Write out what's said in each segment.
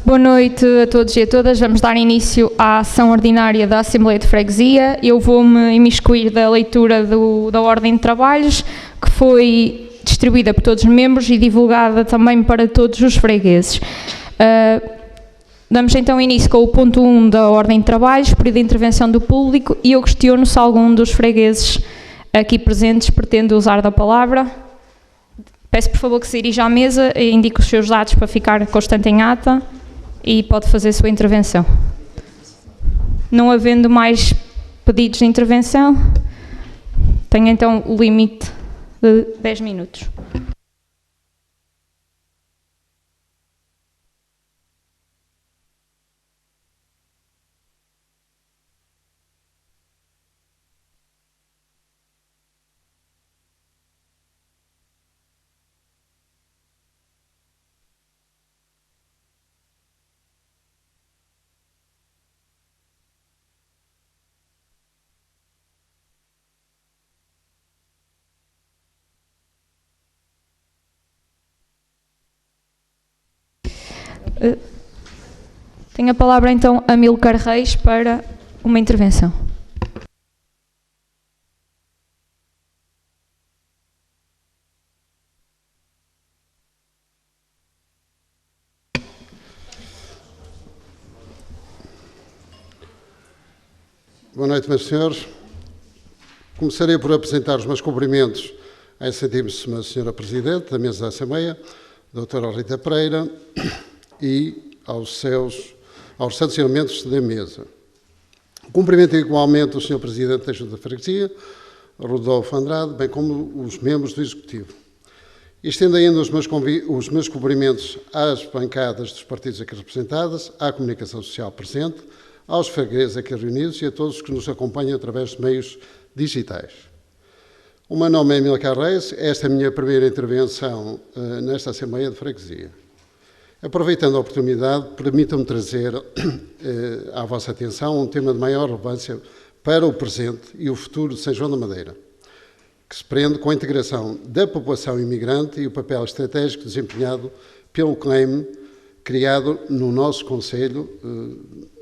Boa noite a todos e a todas. Vamos dar início à sessão ordinária da Assembleia de Freguesia. Eu vou-me imiscuir da leitura da Ordem de Trabalhos, que foi distribuída por todos os membros e divulgada também para todos os fregueses. Damos então início com o ponto 1 da Ordem de Trabalhos, período de intervenção do público, e eu questiono se algum dos fregueses aqui presentes pretende usar da palavra. Peço por favor que se dirija à mesa e indique os seus dados para ficar constante em ata e pode fazer a sua intervenção. Não havendo mais pedidos de intervenção, tenho então o limite de 10 minutos. Tenho a palavra então a Amílcar Reis para uma intervenção. Boa noite, meus senhores. Começarei por apresentar os meus cumprimentos à excelentíssima senhora Presidente da Mesa da Assembleia, doutora Rita Pereira, e aos santos elementos da Mesa. Cumprimento igualmente o Sr. Presidente da Junta de Freguesia, Rodolfo Andrade, bem como os membros do Executivo. Estendo ainda os meus cumprimentos às bancadas dos partidos aqui representadas, à comunicação social presente, aos fregueses aqui reunidos e a todos os que nos acompanham através de meios digitais. O meu nome é Amílcar Reis, esta é a minha primeira intervenção nesta Assembleia de Freguesia. Aproveitando a oportunidade, permitam-me trazer à vossa atenção um tema de maior relevância para o presente e o futuro de São João da Madeira, que se prende com a integração da população imigrante e o papel estratégico desempenhado pelo CLEM, criado no nosso Conselho,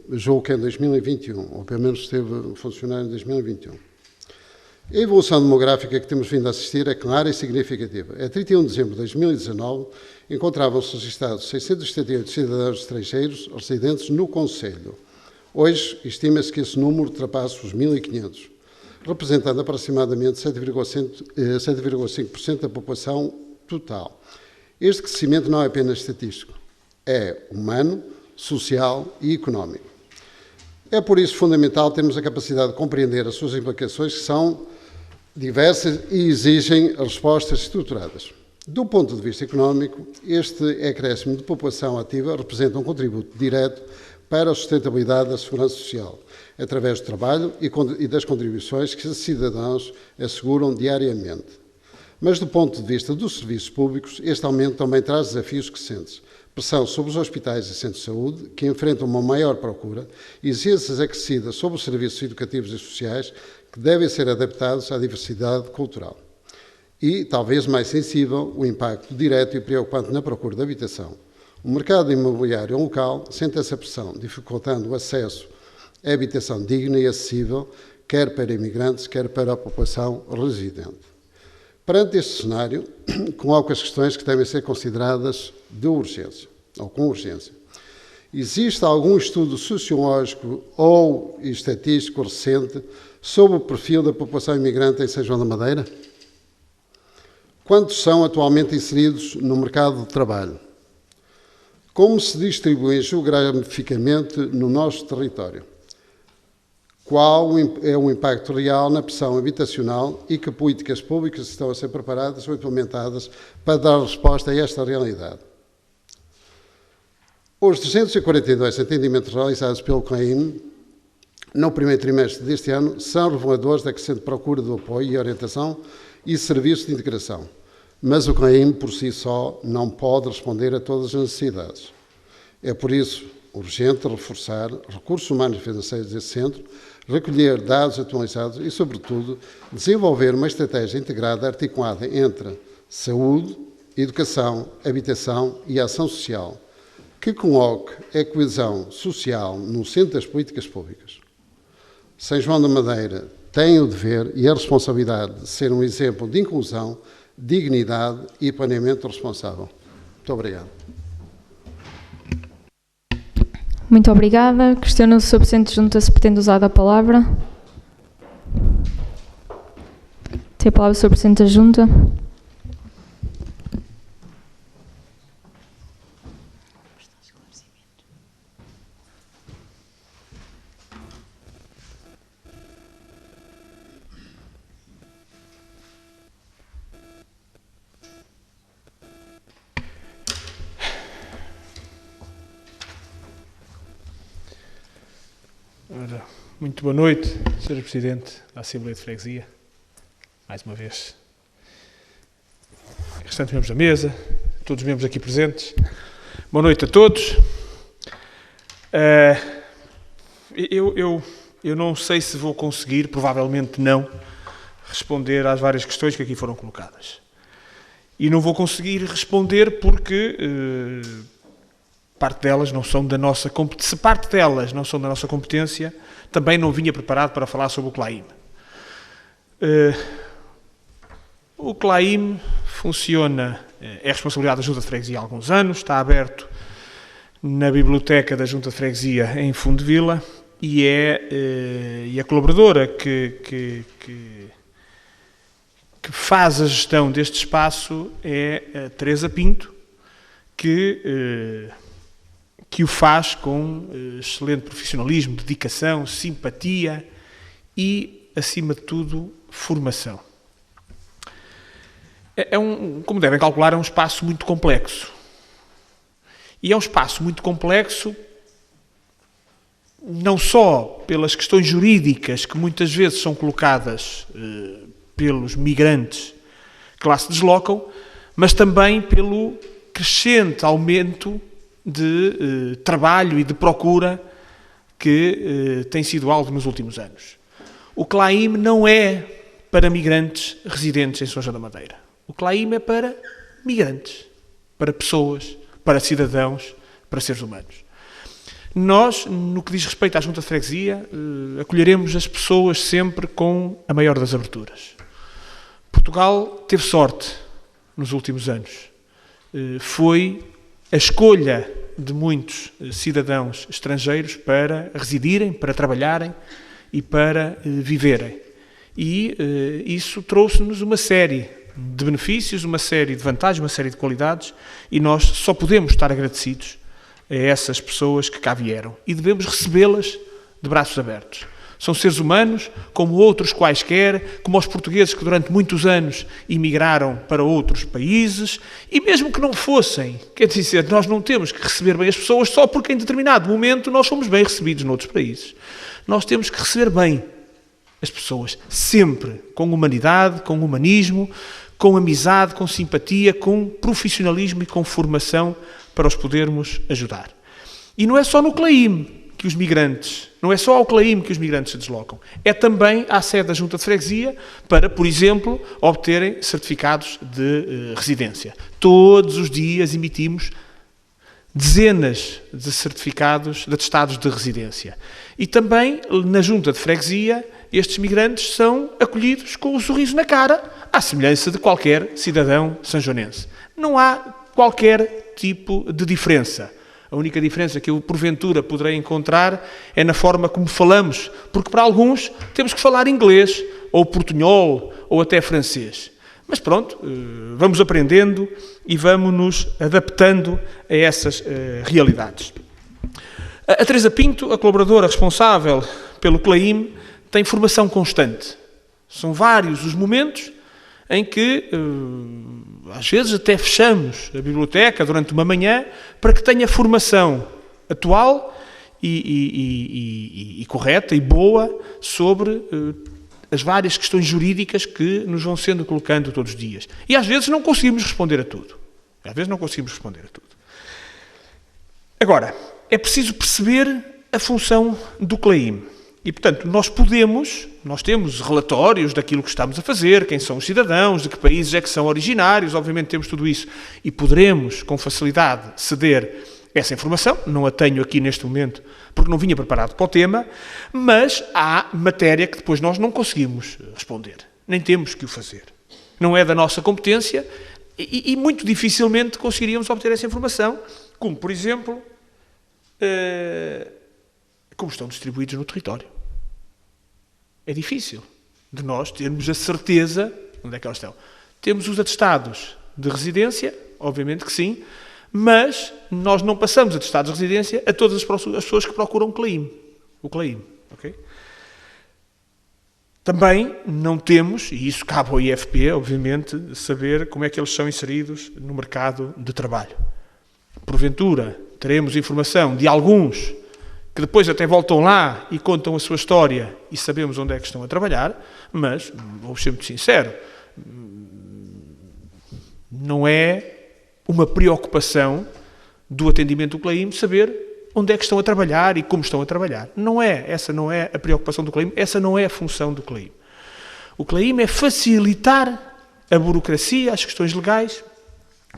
julgo que em 2021, ou pelo menos esteve a funcionar em 2021. A evolução demográfica que temos vindo a assistir é clara e significativa. A 31 de dezembro de 2019, encontravam-se registrados 678 cidadãos estrangeiros residentes no Conselho. Hoje, estima-se que esse número ultrapasse os 1.500, representando aproximadamente 7,5% da população total. Este crescimento não é apenas estatístico, é humano, social e económico. É por isso fundamental termos a capacidade de compreender as suas implicações, que são diversas e exigem respostas estruturadas. Do ponto de vista económico, este acréscimo de população ativa representa um contributo direto para a sustentabilidade da segurança social, através do trabalho e das contribuições que os cidadãos asseguram diariamente. Mas do ponto de vista dos serviços públicos, este aumento também traz desafios crescentes. Pressão sobre os hospitais e centros de saúde, que enfrentam uma maior procura, e exigências acrescidas sobre os serviços educativos e sociais, que devem ser adaptados à diversidade cultural. E, talvez mais sensível, o impacto direto e preocupante na procura de habitação. O mercado imobiliário local sente essa pressão, dificultando o acesso à habitação digna e acessível, quer para imigrantes, quer para a população residente. Perante este cenário, coloco as questões que devem ser consideradas de urgência, ou com urgência. Existe algum estudo sociológico ou estatístico recente sobre o perfil da população imigrante em São João da Madeira? Quantos são atualmente inseridos no mercado de trabalho? Como se distribuem geograficamente no nosso território? Qual é o impacto real na pressão habitacional e que políticas públicas estão a ser preparadas ou implementadas para dar resposta a esta realidade? Os 242 atendimentos realizados pelo CLEM no primeiro trimestre deste ano são reveladores da crescente procura de apoio e orientação e serviços de integração, mas o CLEM por si só não pode responder a todas as necessidades. É por isso urgente reforçar recursos humanos e financeiros desse centro, recolher dados atualizados e, sobretudo, desenvolver uma estratégia integrada articulada entre saúde, educação, habitação e ação social, que coloque a coesão social no centro das políticas públicas. São João da Madeira tem o dever e a responsabilidade de ser um exemplo de inclusão, dignidade e planeamento responsável. Muito obrigado. Muito obrigada. Questiono se o Presidente de Junta se pretende usar a palavra. Tem a palavra o Sr. Presidente da Junta. Muito boa noite, Sr. Presidente da Assembleia de Freguesia, mais uma vez. Restantes membros da mesa, todos os membros aqui presentes, boa noite a todos. Eu não sei se vou conseguir, provavelmente não, responder às várias questões que aqui foram colocadas. E não vou conseguir responder porque parte delas não são da nossa competência. Se parte delas não são da nossa competência, também não vinha preparado para falar sobre o CLAIM. O CLAIM funciona, é responsabilidade da Junta de Freguesia há alguns anos, está aberto na biblioteca da Junta de Freguesia em Fundo de Vila e a colaboradora que faz a gestão deste espaço é a Teresa Pinto, que o faz com excelente profissionalismo, dedicação, simpatia e, acima de tudo, formação. Como devem calcular, é um espaço muito complexo. E é um espaço muito complexo não só pelas questões jurídicas que muitas vezes são colocadas pelos migrantes que lá se deslocam, mas também pelo crescente aumento de trabalho e de procura que tem sido alvo nos últimos anos. O CLAIM não é para migrantes residentes em São João da Madeira. O CLAIM é para migrantes, para pessoas, para cidadãos, para seres humanos. Nós, no que diz respeito à Junta de Freguesia, acolheremos as pessoas sempre com a maior das aberturas. Portugal teve sorte nos últimos anos. Foi a escolha de muitos cidadãos estrangeiros para residirem, para trabalharem e para viverem. E isso trouxe-nos uma série de benefícios, uma série de vantagens, uma série de qualidades, e nós só podemos estar agradecidos a essas pessoas que cá vieram. E devemos recebê-las de braços abertos. São seres humanos, como outros quaisquer, como os portugueses que durante muitos anos emigraram para outros países, e mesmo que não fossem, quer dizer, nós não temos que receber bem as pessoas só porque em determinado momento nós somos bem recebidos noutros países. Nós temos que receber bem as pessoas, sempre, com humanidade, com humanismo, com amizade, com simpatia, com profissionalismo e com formação para os podermos ajudar. E não é só no CLAIM que os migrantes, não é só ao CLAIM que os migrantes se deslocam, é também à sede da Junta de Freguesia para, por exemplo, obterem certificados de residência. Todos os dias emitimos dezenas de certificados, de atestados de residência. E também, na Junta de Freguesia, estes migrantes são acolhidos com um sorriso na cara, à semelhança de qualquer cidadão sanjonense. Não há qualquer tipo de diferença. A única diferença que eu, porventura, poderei encontrar é na forma como falamos, porque para alguns temos que falar inglês, ou portunhol, ou até francês. Mas pronto, vamos aprendendo e vamos nos adaptando a essas realidades. A Teresa Pinto, a colaboradora responsável pelo CLAIM, tem formação constante. São vários os momentos em que, às vezes, até fechamos a biblioteca durante uma manhã para que tenha formação atual e correta e boa sobre as várias questões jurídicas que nos vão sendo colocando todos os dias. E às vezes não conseguimos responder a tudo. Agora, é preciso perceber a função do CLAIM. E, portanto, nós temos relatórios daquilo que estamos a fazer, quem são os cidadãos, de que países é que são originários, obviamente temos tudo isso, e poderemos, com facilidade, ceder essa informação, não a tenho aqui neste momento porque não vinha preparado para o tema, mas há matéria que depois nós não conseguimos responder, nem temos que o fazer. Não é da nossa competência e muito dificilmente conseguiríamos obter essa informação, como, por exemplo, como estão distribuídos no território. É difícil de nós termos a certeza onde é que elas estão. Temos os atestados de residência, obviamente que sim, mas nós não passamos atestados de residência a todas as pessoas que procuram o CLAIM. Okay? Também não temos, e isso cabe ao IFP, obviamente, saber como é que eles são inseridos no mercado de trabalho. Porventura, teremos informação de alguns que depois até voltam lá e contam a sua história e sabemos onde é que estão a trabalhar, mas, vou ser muito sincero, não é uma preocupação do atendimento do CLAIM saber onde é que estão a trabalhar e como estão a trabalhar. Essa não é a preocupação do CLAIM, essa não é a função do CLAIM. O CLAIM é facilitar a burocracia, as questões legais,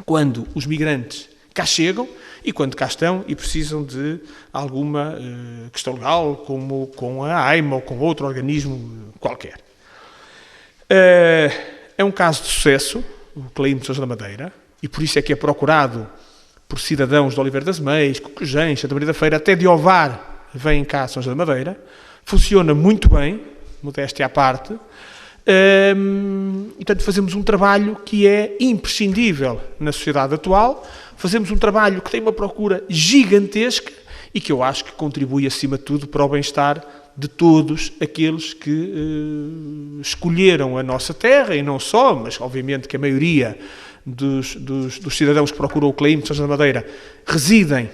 quando os migrantes cá chegam e quando cá estão e precisam de alguma questão legal, como com a AIMA ou com outro organismo qualquer. É um caso de sucesso, o CLAIM de São João da Madeira, e por isso é que é procurado por cidadãos de Oliveira das Meias, Cocujães, Santa Maria da Feira, até de Ovar, vêm cá a São João da Madeira. Funciona muito bem, modéstia à parte. E, portanto, fazemos um trabalho que é imprescindível na sociedade atual, fazemos um trabalho que tem uma procura gigantesca e que eu acho que contribui, acima de tudo, para o bem-estar de todos aqueles que escolheram a nossa terra, e não só, mas obviamente que a maioria dos cidadãos que procuram o CLAIM de São João da Madeira residem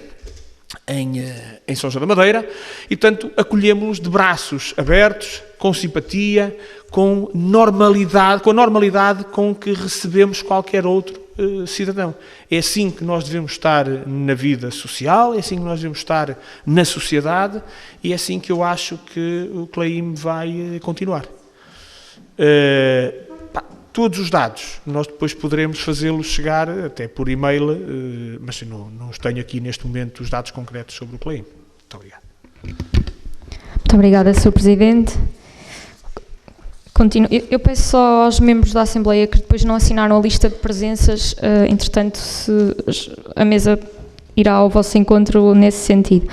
em São João da Madeira e, portanto, acolhemos-los de braços abertos, com simpatia, com a normalidade com que recebemos qualquer outro cidadão. É assim que nós devemos estar na vida social, é assim que nós devemos estar na sociedade e é assim que eu acho que o CLAIM vai continuar. Todos os dados, nós depois poderemos fazê-los chegar até por e-mail, mas não tenho aqui neste momento os dados concretos sobre o CLAIM. Muito obrigado. Muito obrigada, Sr. Presidente. Eu peço só aos membros da Assembleia que depois não assinaram a lista de presenças, entretanto, se a mesa irá ao vosso encontro nesse sentido.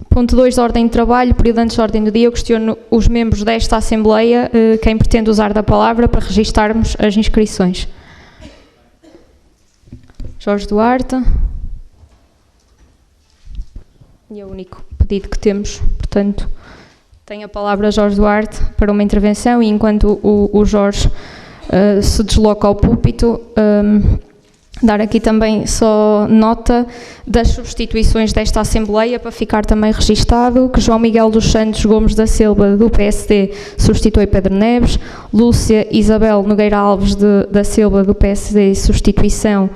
Ponto 2 da ordem de trabalho, período antes da ordem do dia, eu questiono os membros desta Assembleia, quem pretende usar da palavra para registarmos as inscrições. Jorge Duarte. E é o único pedido que temos, portanto, tem a palavra Jorge Duarte para uma intervenção e enquanto o Jorge se desloca ao púlpito, dar aqui também só nota das substituições desta Assembleia, para ficar também registado, que João Miguel dos Santos Gomes da Silva, do PSD, substitui Pedro Neves, Lúcia Isabel Nogueira Alves da Silva, do PSD, substituição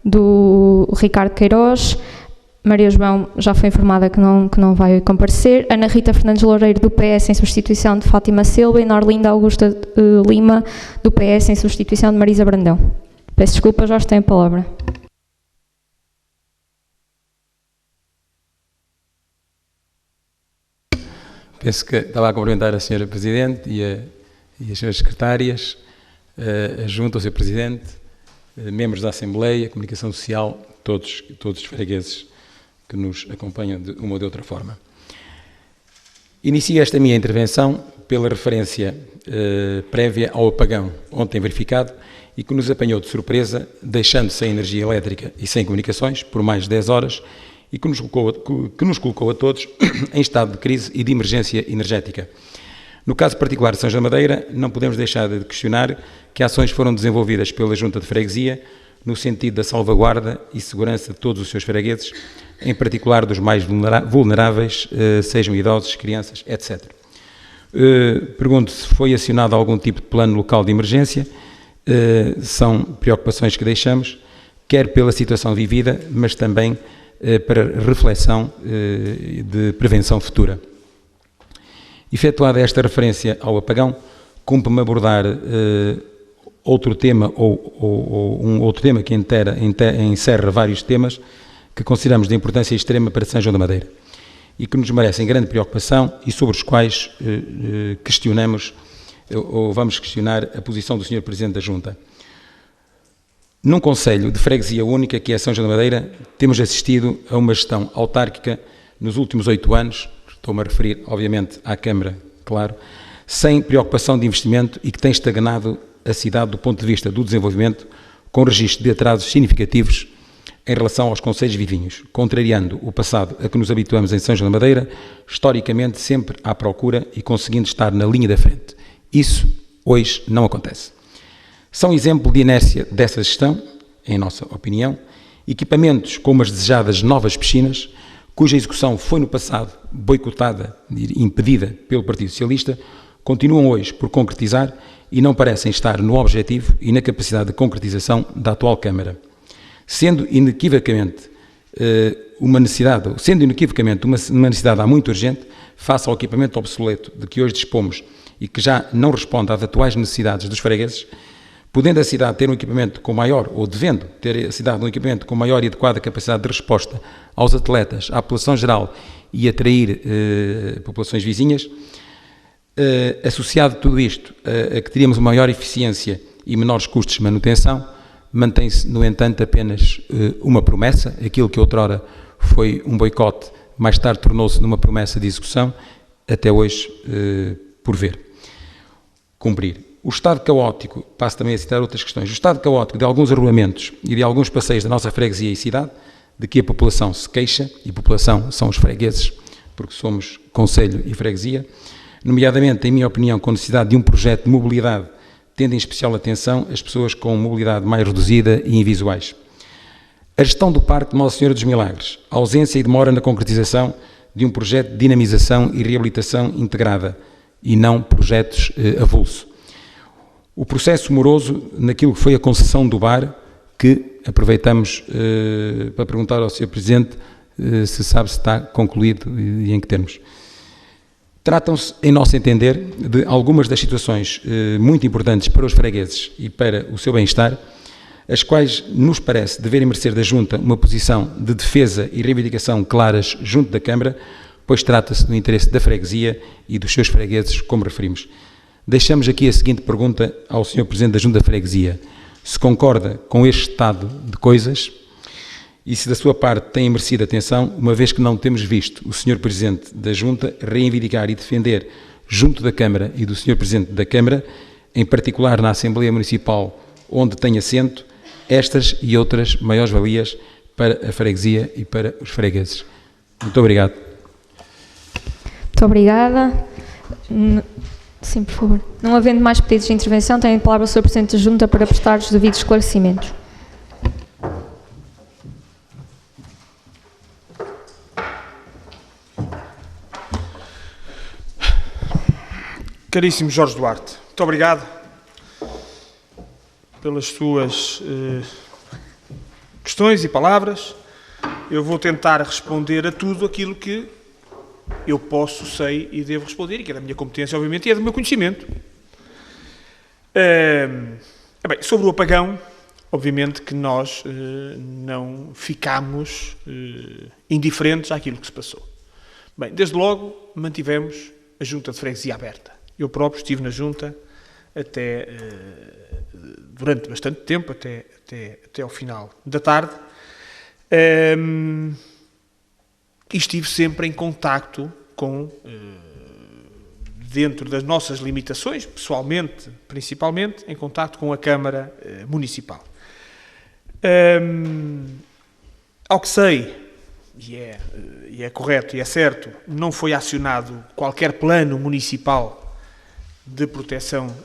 do Ricardo Queiroz, Maria João já foi informada que não vai comparecer, Ana Rita Fernandes Loureiro, do PS, em substituição de Fátima Silva, e Norlinda Augusta Lima, do PS, em substituição de Marisa Brandão. Peço desculpa, Jorge, tem a palavra. Penso que estava a cumprimentar a Sra. Presidente e as Sras. Secretárias, a Junta, o Sr. Presidente, membros da Assembleia, Comunicação Social, todos os fregueses que nos acompanham de uma ou de outra forma. Inicio esta minha intervenção pela referência prévia ao apagão ontem verificado e que nos apanhou de surpresa, deixando sem energia elétrica e sem comunicações por mais de 10 horas e que nos colocou a todos em estado de crise e de emergência energética. No caso particular de São João da Madeira, não podemos deixar de questionar que ações foram desenvolvidas pela Junta de Freguesia no sentido da salvaguarda e segurança de todos os seus fregueses, em particular dos mais vulneráveis, sejam idosos, crianças, etc. Pergunto se foi acionado algum tipo de plano local de emergência. São preocupações que deixamos, quer pela situação vivida, mas também para reflexão de prevenção futura. Efetuada esta referência ao apagão, cumpre-me abordar outro tema ou um outro tema que encerra vários temas que consideramos de importância extrema para São João da Madeira e que nos merecem grande preocupação e sobre os quais questionamos ou vamos questionar a posição do Sr. Presidente da Junta. Num Conselho de Freguesia única, que é São João da Madeira, temos assistido a uma gestão autárquica nos últimos 8 anos, estou-me a referir, obviamente, à Câmara, claro, sem preocupação de investimento e que tem estagnado a cidade do ponto de vista do desenvolvimento, com registro de atrasos significativos em relação aos concelhos vizinhos, contrariando o passado a que nos habituamos em São João da Madeira, historicamente sempre à procura e conseguindo estar na linha da frente. Isso hoje não acontece. São exemplo de inércia dessa gestão, em nossa opinião, equipamentos como as desejadas novas piscinas, cuja execução foi no passado boicotada e impedida pelo Partido Socialista, continuam hoje por concretizar e não parecem estar no objetivo e na capacidade de concretização da atual Câmara. Sendo inequivocamente uma necessidade há muito urgente, face ao equipamento obsoleto de que hoje dispomos e que já não responde às atuais necessidades dos fregueses, podendo a cidade ter um equipamento com maior, ou devendo ter a cidade um equipamento com maior e adequada capacidade de resposta aos atletas, à população geral e atrair populações vizinhas, associado a tudo isto, a que teríamos uma maior eficiência e menores custos de manutenção, mantém-se, no entanto, apenas uma promessa, aquilo que outrora foi um boicote, mais tarde tornou-se numa promessa de execução, até hoje por ver. Cumprir. O estado caótico, passo também a citar outras questões, o estado caótico de alguns arruamentos e de alguns passeios da nossa freguesia e cidade, de que a população se queixa, e população são os fregueses, porque somos concelho e freguesia, nomeadamente, em minha opinião, com necessidade de um projeto de mobilidade, tendo em especial atenção as pessoas com mobilidade mais reduzida e invisuais. A gestão do Parque de Nossa Senhora dos Milagres, a ausência e demora na concretização de um projeto de dinamização e reabilitação integrada, e não projetos avulso. O processo moroso naquilo que foi a concessão do bar, que aproveitamos para perguntar ao Sr. Presidente se sabe se está concluído e em que termos. Tratam-se, em nosso entender, de algumas das situações muito importantes para os fregueses e para o seu bem-estar, as quais nos parece deverem merecer da Junta uma posição de defesa e reivindicação claras junto da Câmara, pois trata-se do interesse da freguesia e dos seus fregueses, como referimos. Deixamos aqui a seguinte pergunta ao Sr. Presidente da Junta da Freguesia. Se concorda com este estado de coisas e se da sua parte tem merecido atenção, uma vez que não temos visto o Sr. Presidente da Junta reivindicar e defender, junto da Câmara e do Sr. Presidente da Câmara, em particular na Assembleia Municipal, onde tem assento, estas e outras maiores-valias para a freguesia e para os fregueses. Muito obrigado. Muito obrigada. Sim, por favor. Não havendo mais pedidos de intervenção, tem a palavra o Sr. Presidente da Junta para prestar os devidos esclarecimentos. Caríssimo Jorge Duarte, muito obrigado pelas suas questões e palavras. Eu vou tentar responder a tudo aquilo que eu posso, sei e devo responder, e que é da minha competência, obviamente, e é do meu conhecimento. Bem, sobre o apagão, obviamente que nós não ficámos indiferentes àquilo que se passou. Bem, desde logo mantivemos a Junta de Freguesia aberta. Eu próprio estive na Junta até durante bastante tempo, até ao final da tarde, e estive sempre em contacto com, dentro das nossas limitações, pessoalmente, principalmente, em contacto com a Câmara Municipal. Ao que sei, e é correto e é certo, não foi acionado qualquer plano municipal de proteção,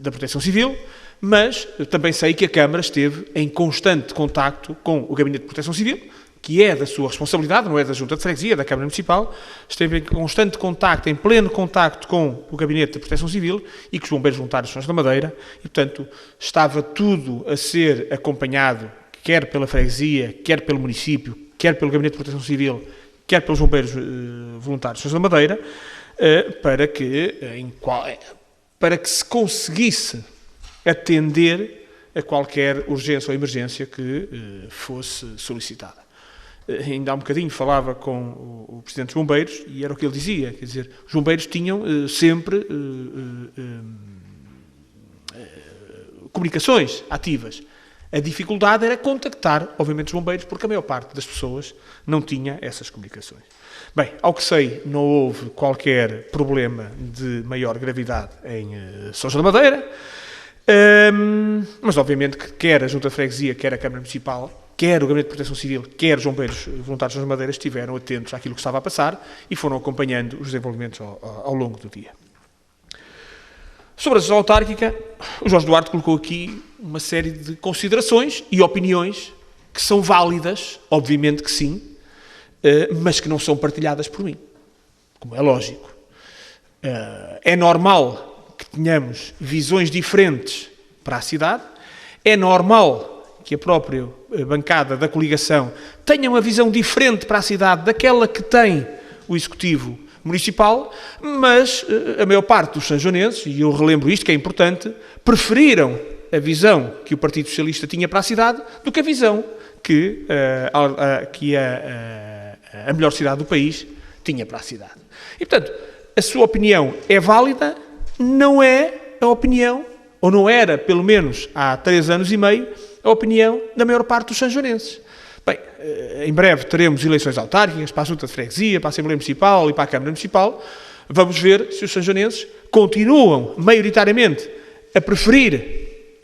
da proteção civil, mas também sei que a Câmara esteve em constante contacto com o Gabinete de Proteção Civil, que é da sua responsabilidade, não é da Junta de Freguesia, é da Câmara Municipal, esteve em constante contacto, em pleno contacto com o Gabinete de Proteção Civil e com os Bombeiros Voluntários de São João da Madeira, e, portanto, estava tudo a ser acompanhado, quer pela Freguesia, quer pelo município, quer pelo Gabinete de Proteção Civil, quer pelos Bombeiros Voluntários de São João da Madeira, para que se conseguisse atender a qualquer urgência ou emergência que fosse solicitada. Ainda há um bocadinho falava com o Presidente dos Bombeiros e era o que ele dizia, quer dizer, os bombeiros tinham sempre comunicações ativas. A dificuldade era contactar, obviamente, os bombeiros, porque a maior parte das pessoas não tinha essas comunicações. Bem, ao que sei, não houve qualquer problema de maior gravidade em São João da Madeira, mas obviamente que quer a Junta de Freguesia, quer a Câmara Municipal, quer o Gabinete de Proteção Civil, quer os bombeiros voluntários das Madeiras estiveram atentos àquilo que estava a passar e foram acompanhando os desenvolvimentos ao longo do dia. Sobre a gestão autárquica, o Jorge Duarte colocou aqui uma série de considerações e opiniões que são válidas, obviamente que sim, mas que não são partilhadas por mim, como é lógico. É normal que tenhamos visões diferentes para a cidade, é normal que a própria bancada da coligação tenha uma visão diferente para a cidade daquela que tem o Executivo Municipal, mas a maior parte dos sanjonenses, e eu relembro isto que é importante, preferiram a visão que o Partido Socialista tinha para a cidade do que a visão que a melhor cidade do país tinha para a cidade. E, portanto, a sua opinião é válida, não é a opinião, ou não era, pelo menos há 3 anos e meio, a opinião da maior parte dos sanjonenses. Bem, em breve teremos eleições autárquicas para a Junta de Freguesia, para a Assembleia Municipal e para a Câmara Municipal. Vamos ver se os sanjonenses continuam, maioritariamente, a preferir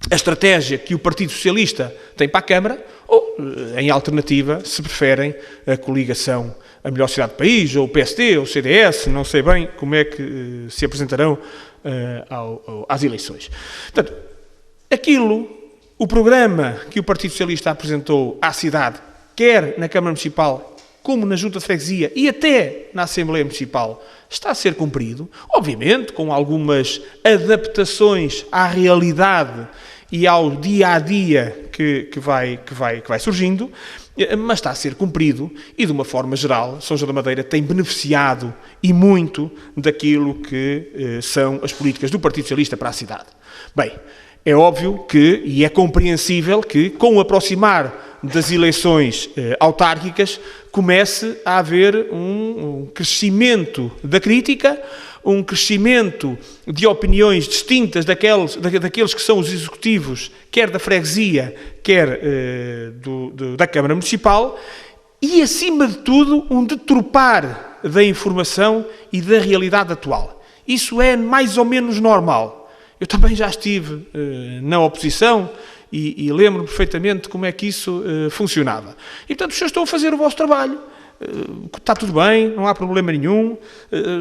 a estratégia que o Partido Socialista tem para a Câmara ou, em alternativa, se preferem a coligação A Melhor Cidade do País, ou o PSD, ou o CDS, não sei bem como é que se apresentarão às eleições. Portanto, o programa que o Partido Socialista apresentou à cidade, quer na Câmara Municipal, como na Junta de Freguesia e até na Assembleia Municipal, está a ser cumprido, obviamente com algumas adaptações à realidade e ao dia-a-dia que vai surgindo, mas está a ser cumprido e, de uma forma geral, São João da Madeira tem beneficiado e muito daquilo que são as políticas do Partido Socialista para a cidade. Bem, é óbvio que, e é compreensível que, com o aproximar das eleições autárquicas, comece a haver um crescimento da crítica, um crescimento de opiniões distintas daqueles que são os executivos, quer da freguesia, quer da Câmara Municipal, e, acima de tudo, um deturpar da informação e da realidade atual. Isso é mais ou menos normal. Eu também já estive na oposição e lembro-me perfeitamente como é que isso funcionava. E, portanto, os senhores estão a fazer o vosso trabalho. Está tudo bem, não há problema nenhum.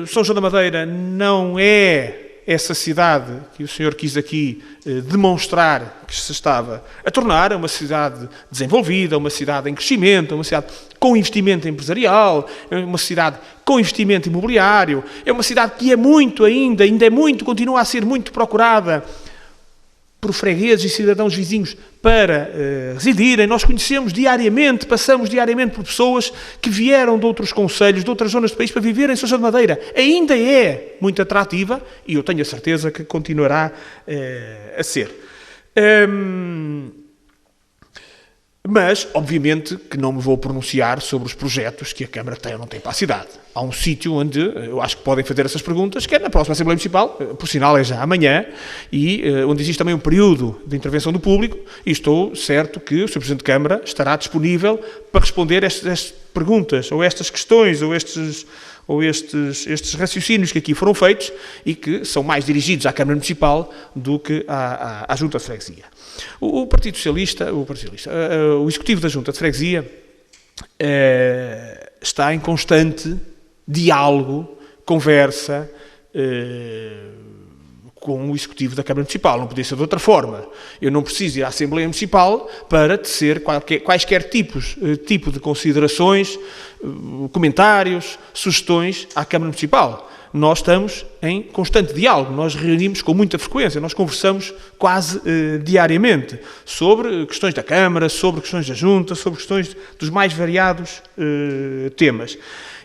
São João da Madeira não é essa cidade que o senhor quis aqui demonstrar que se estava a tornar, é uma cidade desenvolvida, uma cidade em crescimento, uma cidade com investimento empresarial, é uma cidade com investimento imobiliário, é uma cidade que é muito ainda é muito, continua a ser muito procurada por fregueses e cidadãos vizinhos para residirem. Nós conhecemos diariamente, passamos diariamente por pessoas que vieram de outros concelhos, de outras zonas do país para viver em São João da Madeira. Ainda é muito atrativa e eu tenho a certeza que continuará a ser. Mas, obviamente, que não me vou pronunciar sobre os projetos que a Câmara tem ou não tem para a cidade. Há um sítio onde eu acho que podem fazer essas perguntas, que é na próxima Assembleia Municipal, por sinal é já amanhã, e onde existe também um período de intervenção do público, e estou certo que o Sr. Presidente de Câmara estará disponível para responder estas perguntas, ou estas questões, ou estes raciocínios que aqui foram feitos e que são mais dirigidos à Câmara Municipal do que à Junta de Freguesia. O Partido Socialista, o Executivo da Junta de Freguesia está em constante diálogo, conversa com o Executivo da Câmara Municipal. Não podia ser de outra forma. Eu não preciso ir à Assembleia Municipal para tecer quaisquer tipo de considerações, comentários, sugestões à Câmara Municipal. Nós estamos em constante diálogo, nós reunimos com muita frequência, nós conversamos quase diariamente sobre questões da Câmara, sobre questões da Junta, sobre questões dos mais variados temas.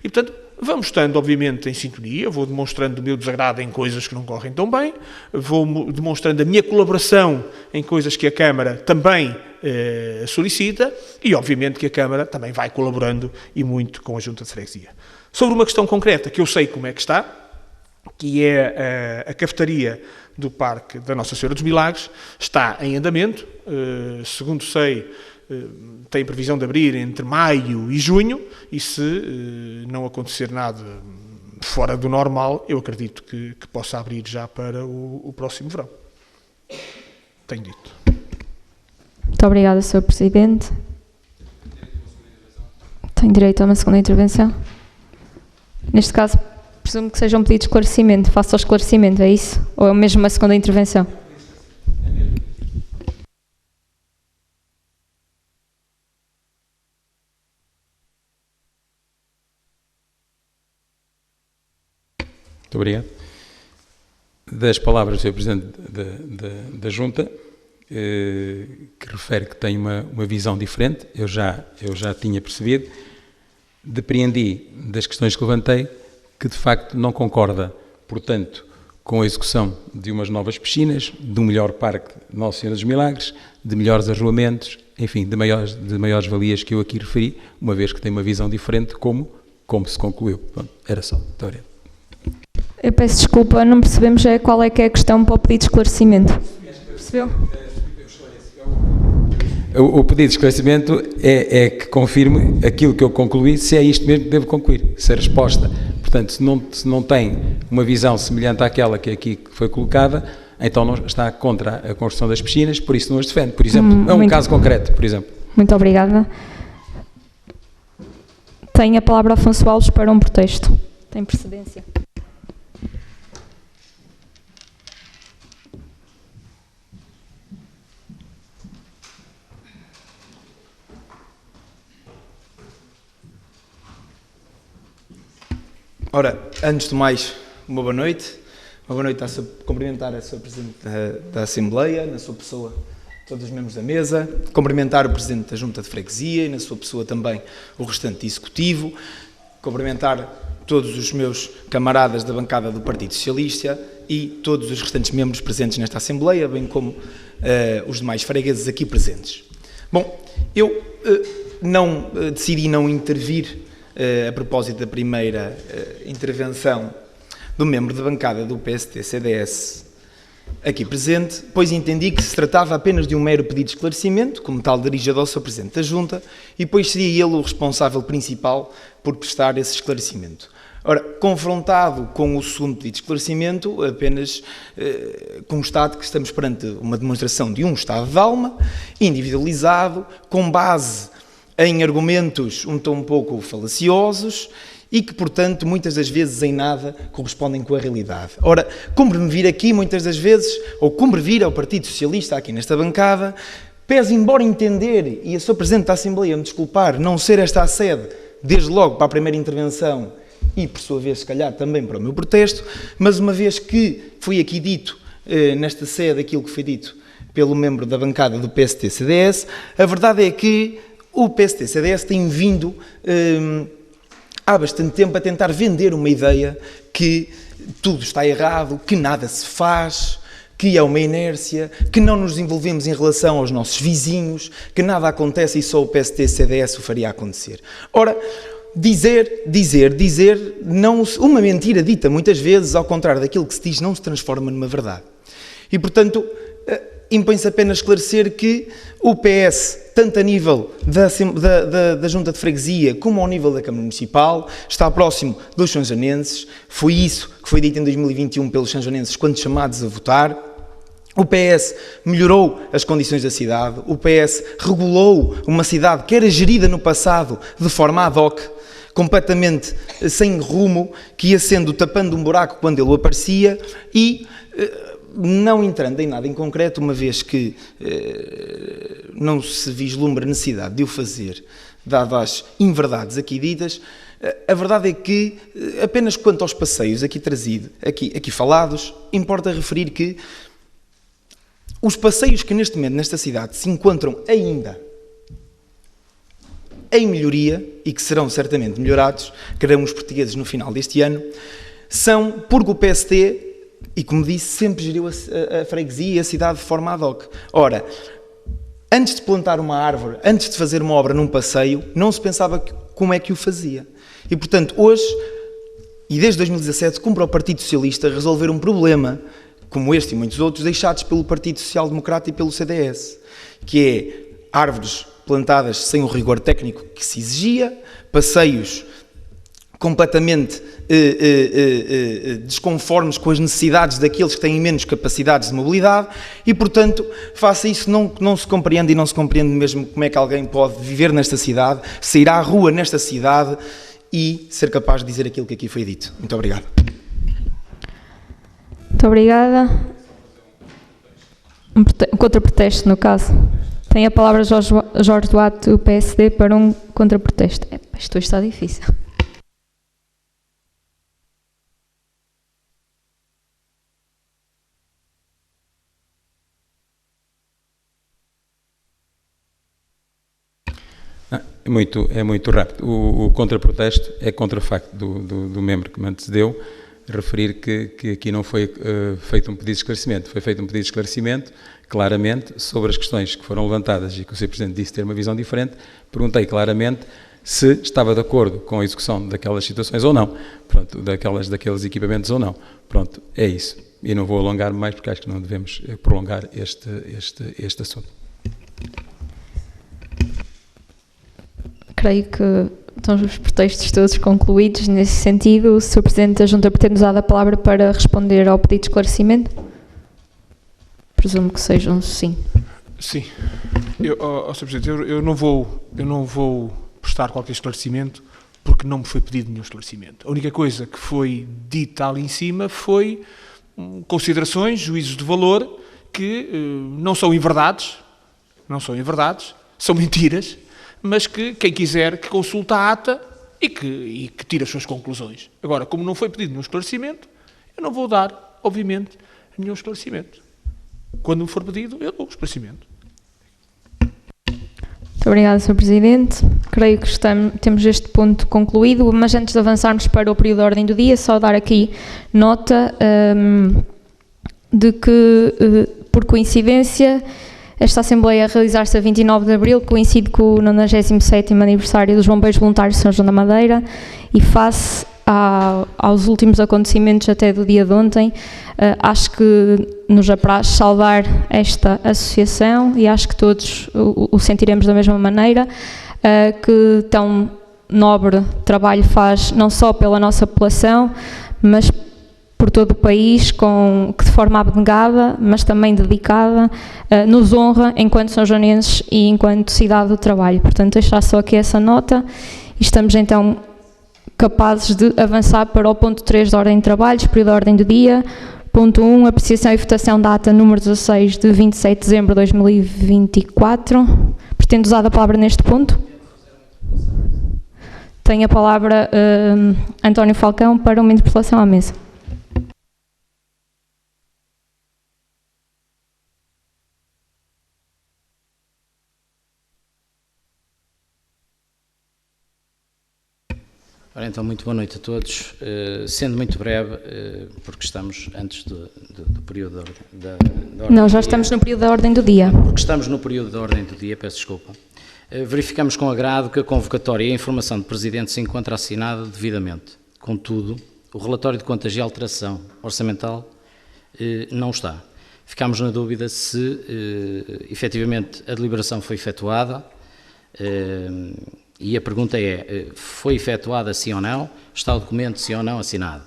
E, portanto, Vamos estando, obviamente, em sintonia, vou demonstrando o meu desagrado em coisas que não correm tão bem, vou demonstrando a minha colaboração em coisas que a Câmara também solicita e, obviamente, que a Câmara também vai colaborando e muito com a Junta de Freguesia. Sobre uma questão concreta, que eu sei como é que está, que é a cafetaria do Parque da Nossa Senhora dos Milagres, está em andamento, segundo sei, tem previsão de abrir entre maio e junho, e se não acontecer nada fora do normal, eu acredito que possa abrir já para o próximo verão. Tenho dito. Muito obrigada, Sr. Presidente. Tenho direito a uma segunda intervenção? Neste caso, presumo que seja um pedido de esclarecimento. Faça o esclarecimento, é isso? Ou é mesmo uma segunda intervenção? Muito obrigado. Das palavras do Sr. Presidente da Junta, que refere que tem uma visão diferente, eu já tinha percebido, depreendi das questões que levantei que de facto não concorda, portanto, com a execução de umas novas piscinas, de um melhor parque de Nossa Senhora dos Milagres, de melhores arruamentos, enfim, de maiores valias que eu aqui referi, uma vez que tem uma visão diferente como se concluiu. Pronto, era só. Muito obrigado. Eu peço desculpa, não percebemos qual é que é a questão para o pedido de esclarecimento. Percebeu? O pedido de esclarecimento é que confirme aquilo que eu concluí, se é isto mesmo que devo concluir, se a resposta, portanto, se não tem uma visão semelhante àquela que aqui foi colocada, então não está contra a construção das piscinas, por isso não as defende. Por exemplo, é um caso concreto, por exemplo. Muito obrigada. Tem a palavra Afonso Alves para um protesto. Tem precedência. Ora, antes de mais, uma boa noite. Uma boa noite a cumprimentar a Sra. Presidente da Assembleia, na sua pessoa, todos os membros da mesa, cumprimentar o Presidente da Junta de Freguesia e na sua pessoa também o restante Executivo, cumprimentar todos os meus camaradas da bancada do Partido Socialista e todos os restantes membros presentes nesta Assembleia, bem como os demais fregueses aqui presentes. Bom, eu decidi não intervir a propósito da primeira intervenção do membro da bancada do PST-CDS aqui presente, pois entendi que se tratava apenas de um mero pedido de esclarecimento, como tal dirigido ao Sr. Presidente da Junta, e pois seria ele o responsável principal por prestar esse esclarecimento. Ora, confrontado com o segundo pedido de esclarecimento, apenas constato que estamos perante uma demonstração de um estado de alma, individualizado, com base em argumentos um pouco falaciosos e que, portanto, muitas das vezes em nada correspondem com a realidade. Ora, cumpre-me vir aqui muitas das vezes, ou cumpre vir ao Partido Socialista aqui nesta bancada, pese embora entender, e a Sra. Presidente da Assembleia me desculpar, não ser esta a sede, desde logo para a primeira intervenção e, por sua vez, se calhar também para o meu protesto, mas uma vez que foi aqui dito, nesta sede, aquilo que foi dito pelo membro da bancada do PST-CDS, a verdade é que o PST-CDS tem vindo há bastante tempo a tentar vender uma ideia que tudo está errado, que nada se faz, que é uma inércia, que não nos desenvolvemos em relação aos nossos vizinhos, que nada acontece e só o PST-CDS o faria acontecer. Ora, dizer, não, uma mentira dita muitas vezes, ao contrário daquilo que se diz, não se transforma numa verdade. E, portanto, impõe-se apenas esclarecer que o PS, tanto a nível da Junta de Freguesia como ao nível da Câmara Municipal, está próximo dos sanjonenses. Foi isso que foi dito em 2021 pelos sanjonenses quando chamados a votar. O PS melhorou as condições da cidade. O PS regulou uma cidade que era gerida no passado de forma ad hoc, completamente sem rumo, que ia sendo tapando um buraco quando ele aparecia e não entrando em nada em concreto, uma vez que não se vislumbra necessidade de o fazer, dado as inverdades aqui ditas, a verdade é que, apenas quanto aos passeios aqui falados, importa referir que os passeios que neste momento nesta cidade se encontram ainda em melhoria e que serão certamente melhorados, queremos os portugueses no final deste ano, são porque o PSD, e como disse, sempre geriu a freguesia e a cidade de forma ad hoc. Ora, antes de plantar uma árvore, antes de fazer uma obra num passeio, não se pensava como é que o fazia. E, portanto, hoje, e desde 2017, cumpre ao Partido Socialista resolver um problema, como este e muitos outros, deixados pelo Partido Social Democrata e pelo CDS, que é árvores plantadas sem o rigor técnico que se exigia, passeios completamente desconformes com as necessidades daqueles que têm menos capacidades de mobilidade e, portanto, face a isso não se compreende e não se compreende mesmo como é que alguém pode viver nesta cidade, sair à rua nesta cidade e ser capaz de dizer aquilo que aqui foi dito. Muito obrigado. Muito obrigada. Um contra-protesto, no caso. Tem a palavra Jorge Duarte, do PSD, para um contra-protesto. Isto hoje está difícil. É muito rápido. O contra-protesto é contra o facto do membro que me antecedeu referir que aqui não foi feito um pedido de esclarecimento. Foi feito um pedido de esclarecimento, claramente, sobre as questões que foram levantadas e que o Sr. Presidente disse ter uma visão diferente. Perguntei claramente se estava de acordo com a execução daquelas situações ou não. Pronto, daqueles equipamentos ou não. Pronto, é isso. E não vou alongar mais porque acho que não devemos prolongar este assunto. Creio que estão os protestos todos concluídos. Nesse sentido, o Sr. Presidente da Junta pretende usar a palavra para responder ao pedido de esclarecimento? Presumo que seja um sim. Sim. Sr. Presidente, eu não vou prestar qualquer esclarecimento porque não me foi pedido nenhum esclarecimento. A única coisa que foi dita ali em cima foi considerações, juízos de valor que não são inverdades, são mentiras, mas que quem quiser que consulte a ata e que tire as suas conclusões. Agora, como não foi pedido nenhum esclarecimento, eu não vou dar, obviamente, nenhum esclarecimento. Quando me for pedido, eu dou o esclarecimento. Muito obrigada, Sr. Presidente. Creio que temos este ponto concluído, mas antes de avançarmos para o período de ordem do dia, só dar aqui nota de que, por coincidência, esta Assembleia a realizar-se a 29 de Abril coincide com o 97º aniversário dos Bombeiros Voluntários de São João da Madeira e face aos últimos acontecimentos até do dia de ontem, acho que nos apraz saudar esta associação e acho que todos o sentiremos da mesma maneira, que tão nobre trabalho faz não só pela nossa população, mas por todo o país, que de forma abnegada, mas também dedicada, nos honra enquanto são-joanenses e enquanto cidade do trabalho. Portanto, deixar só aqui essa nota e estamos então capazes de avançar para o ponto 3 da ordem de trabalhos, período de ordem do dia. Ponto 1, apreciação e votação da ata número 16 de 27 de dezembro de 2024. Pretendo usar a palavra neste ponto? Tem a palavra António Falcão para uma interpelação à mesa. Ora, então, muito boa noite a todos. Sendo muito breve, porque estamos antes do período da ordem. Não, já estamos no período da ordem do dia. Porque estamos no período da ordem do dia, peço desculpa. Verificamos com agrado que a convocatória e a informação do Presidente se encontra assinada devidamente. Contudo, o relatório de contas e alteração orçamental não está. Ficámos na dúvida se efetivamente a deliberação foi efetuada. E a pergunta é, foi efetuada sim ou não? Está o documento sim ou não assinado?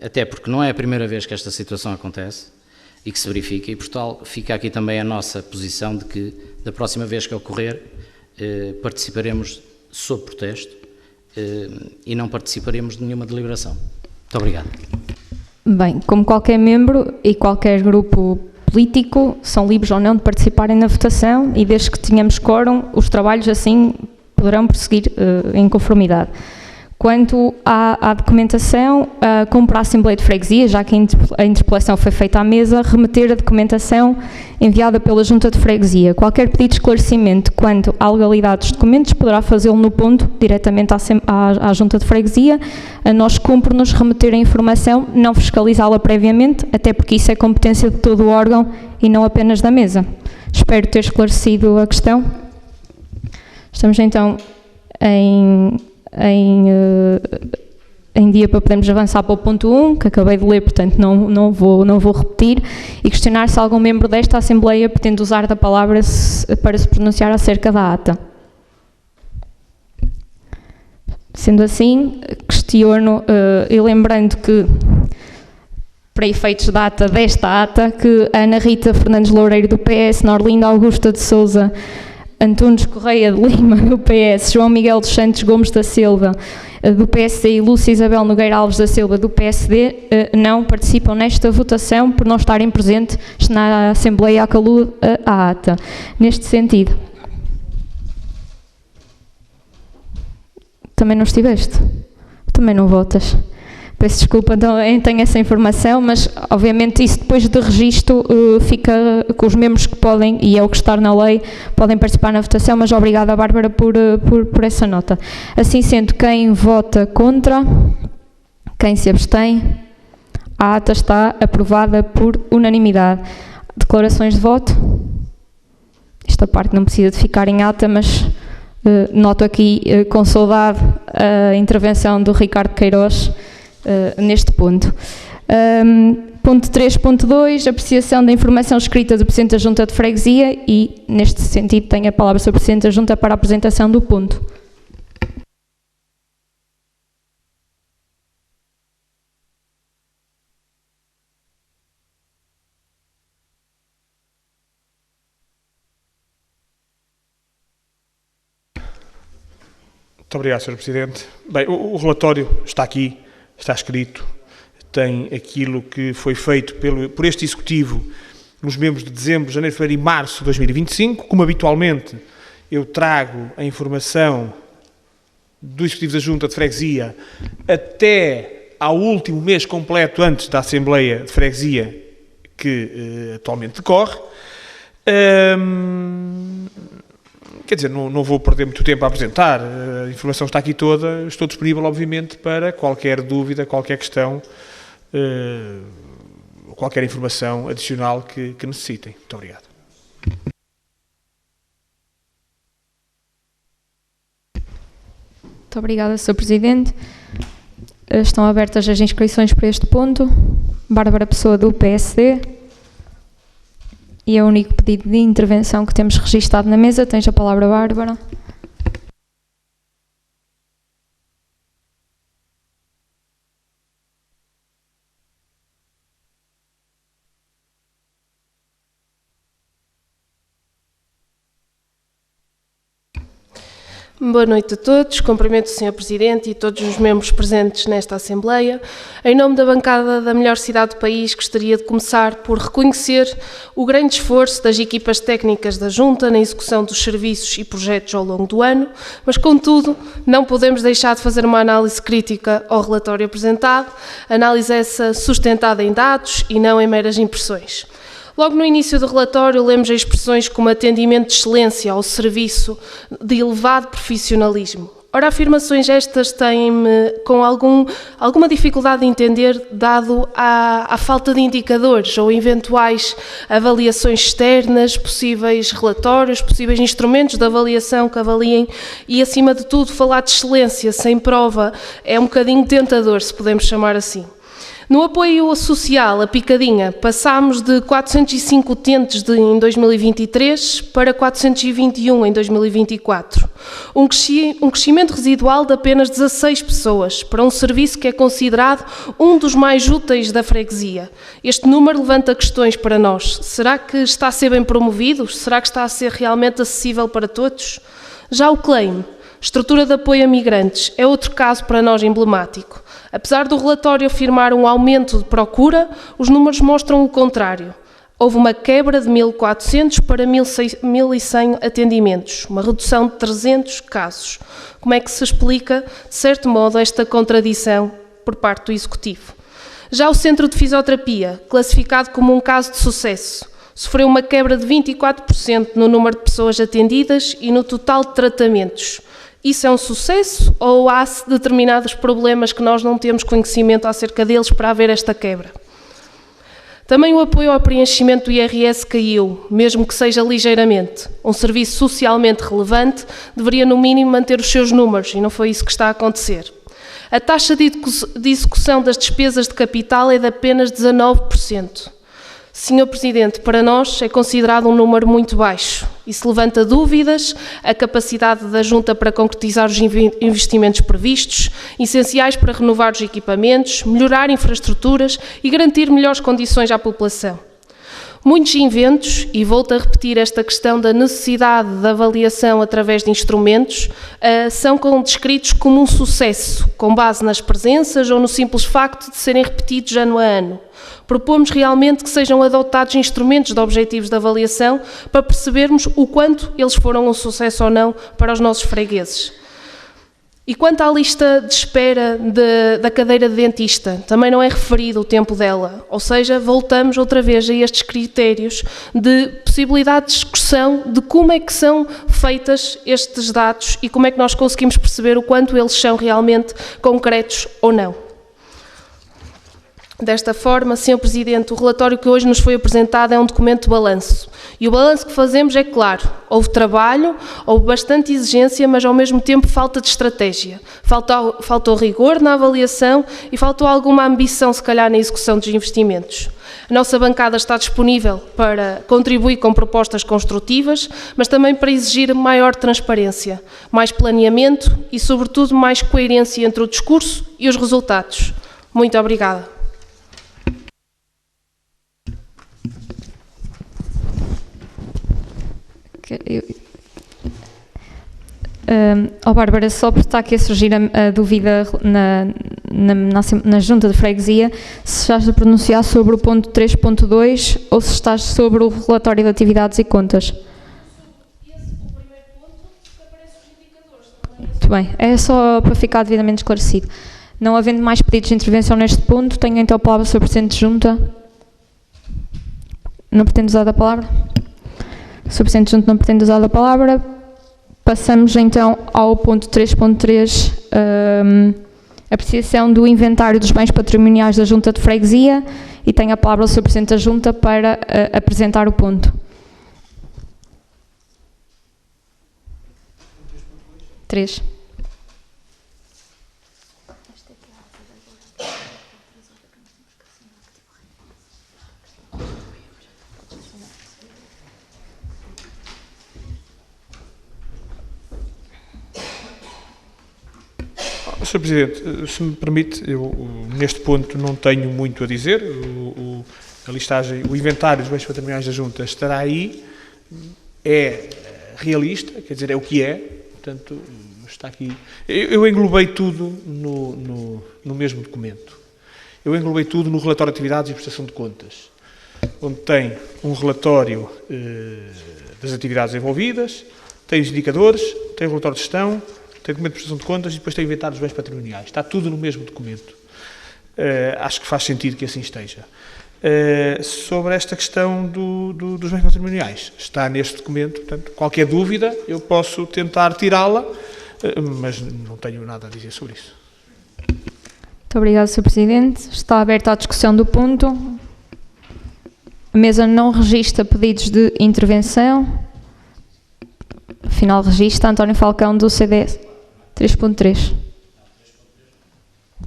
Até porque não é a primeira vez que esta situação acontece e que se verifica e, por tal, fica aqui também a nossa posição de que, da próxima vez que ocorrer, participaremos sob protesto e não participaremos de nenhuma deliberação. Muito obrigado. Bem, como qualquer membro e qualquer grupo político, são livres ou não de participarem na votação e desde que tenhamos quórum, os trabalhos assim poderão prosseguir em conformidade. Quanto à documentação, cumpre a Assembleia de Freguesia, já que a interpelação foi feita à mesa, remeter a documentação enviada pela Junta de Freguesia. Qualquer pedido de esclarecimento quanto à legalidade dos documentos poderá fazê-lo no ponto, diretamente à Junta de Freguesia. A nós cumpre-nos remeter a informação, não fiscalizá-la previamente, até porque isso é competência de todo o órgão e não apenas da mesa. Espero ter esclarecido a questão. Estamos então em dia para podermos avançar para o ponto 1, que acabei de ler, portanto não vou repetir, e questionar se algum membro desta Assembleia pretende usar da palavra para se pronunciar acerca da ata. Sendo assim, questiono, e lembrando que, para efeitos da ata desta ata, que Ana Rita Fernandes Loureiro do PS, Norlinda Augusta de Sousa Antunes Correia de Lima, do PS, João Miguel dos Santos Gomes da Silva, do PSD, e Lúcia Isabel Nogueira Alves da Silva, do PSD, não participam nesta votação por não estarem presentes na Assembleia à calude a ata. Neste sentido. Também não estiveste? Também não votas? Peço desculpa, então, tenho essa informação, mas obviamente isso depois de registro fica com os membros que podem, e é o que está na lei, podem participar na votação, mas obrigada, Bárbara, por essa nota. Assim sendo, quem vota contra, quem se abstém, a ata está aprovada por unanimidade. Declarações de voto? Esta parte não precisa de ficar em ata, mas noto aqui com saudade a intervenção do Ricardo Queiroz, neste ponto. Ponto 3.2, apreciação da informação escrita do Presidente da Junta de Freguesia, e, neste sentido, tenho a palavra sobre o Presidente da Junta para a apresentação do ponto. Muito obrigado, Sr. Presidente. Bem, o relatório está aqui, está escrito, tem aquilo que foi feito por este Executivo nos meses de dezembro, janeiro, fevereiro e março de 2025. Como habitualmente, eu trago a informação do Executivo da Junta de Freguesia até ao último mês completo antes da Assembleia de Freguesia que atualmente decorre. Quer dizer, não vou perder muito tempo a apresentar, a informação está aqui toda, estou disponível, obviamente, para qualquer dúvida, qualquer questão, qualquer informação adicional que necessitem. Muito obrigado. Muito obrigada, Sr. Presidente. Estão abertas as inscrições para este ponto. Bárbara Pessoa, do PSD. E é o único pedido de intervenção que temos registado na mesa. Tens a palavra, Bárbara. Boa noite a todos, cumprimento o Sr. Presidente e todos os membros presentes nesta Assembleia. Em nome da bancada da melhor cidade do país, gostaria de começar por reconhecer o grande esforço das equipas técnicas da Junta na execução dos serviços e projetos ao longo do ano, mas, contudo, não podemos deixar de fazer uma análise crítica ao relatório apresentado, análise essa sustentada em dados e não em meras impressões. Logo no início do relatório, lemos expressões como atendimento de excelência ao serviço de elevado profissionalismo. Ora, afirmações estas têm-me com alguma dificuldade de entender, dado a falta de indicadores ou eventuais avaliações externas, possíveis relatórios, possíveis instrumentos de avaliação que avaliem e, acima de tudo, falar de excelência sem prova é um bocadinho tentador, se podemos chamar assim. No apoio social, a picadinha, passámos de 405 utentes em 2023 para 421 em 2024. Um crescimento residual de apenas 16 pessoas, para um serviço que é considerado um dos mais úteis da freguesia. Este número levanta questões para nós. Será que está a ser bem promovido? Será que está a ser realmente acessível para todos? Já o claim, estrutura de apoio a migrantes, é outro caso para nós emblemático. Apesar do relatório afirmar um aumento de procura, os números mostram o contrário. Houve uma quebra de 1.400 para 1.100 atendimentos, uma redução de 300 casos. Como é que se explica, de certo modo, esta contradição por parte do Executivo? Já o Centro de Fisioterapia, classificado como um caso de sucesso, sofreu uma quebra de 24% no número de pessoas atendidas e no total de tratamentos. Isso é um sucesso ou há determinados problemas que nós não temos conhecimento acerca deles para haver esta quebra? Também o apoio ao preenchimento do IRS caiu, mesmo que seja ligeiramente. Um serviço socialmente relevante deveria, no mínimo, manter os seus números, e não foi isso que está a acontecer. A taxa de execução das despesas de capital é de apenas 19%. Senhor Presidente, para nós é considerado um número muito baixo. Isso levanta dúvidas, a capacidade da Junta para concretizar os investimentos previstos, essenciais para renovar os equipamentos, melhorar infraestruturas e garantir melhores condições à população. Muitos inventos, e volto a repetir esta questão da necessidade de avaliação através de instrumentos, são descritos como um sucesso, com base nas presenças ou no simples facto de serem repetidos ano a ano. Propomos realmente que sejam adotados instrumentos de objetivos de avaliação para percebermos o quanto eles foram um sucesso ou não para os nossos fregueses. E quanto à lista de espera da cadeira de dentista, também não é referido o tempo dela, ou seja, voltamos outra vez a estes critérios de possibilidade de discussão de como é que são feitas estes dados e como é que nós conseguimos perceber o quanto eles são realmente concretos ou não. Desta forma, Sr. Presidente, o relatório que hoje nos foi apresentado é um documento de balanço. E o balanço que fazemos é claro, houve trabalho, houve bastante exigência, mas ao mesmo tempo falta de estratégia. Faltou rigor na avaliação e faltou alguma ambição, se calhar, na execução dos investimentos. A nossa bancada está disponível para contribuir com propostas construtivas, mas também para exigir maior transparência, mais planeamento e, sobretudo, mais coerência entre o discurso e os resultados. Muito obrigada. Bárbara, só porque está aqui a surgir a dúvida na Junta de Freguesia, se estás a pronunciar sobre o ponto 3.2 ou se estás sobre o relatório de atividades e contas. Muito bem, é só para ficar devidamente esclarecido. Não havendo mais pedidos de intervenção neste ponto, tenho então a palavra sobre o Presidente de Junta. Não pretende usar a palavra? O Sr. Presidente de Junta não pretende usar a palavra. Passamos então ao ponto 3.3, apreciação do inventário dos bens patrimoniais da Junta de Freguesia, e tenho a palavra ao Sr. Presidente da Junta para apresentar o ponto. 3. Sr. Presidente, se me permite, eu neste ponto não tenho muito a dizer. A listagem, o inventário dos bens patrimoniais da Junta estará aí, é realista, quer dizer, é o que é, portanto, está aqui. Eu englobei tudo no mesmo documento. Eu englobei tudo no relatório de atividades e prestação de contas, onde tem um relatório das atividades envolvidas, tem os indicadores, tem o relatório de gestão, tem documento de prestação de contas e depois tem o inventário dos bens patrimoniais. Está tudo no mesmo documento. Acho que faz sentido que assim esteja. Sobre esta questão dos bens patrimoniais, está neste documento, portanto, qualquer dúvida eu posso tentar tirá-la, mas não tenho nada a dizer sobre isso. Muito obrigado, Sr. Presidente. Está aberta a discussão do ponto. A mesa não registra pedidos de intervenção. Afinal, registra António Falcão, do CDS. 3.3.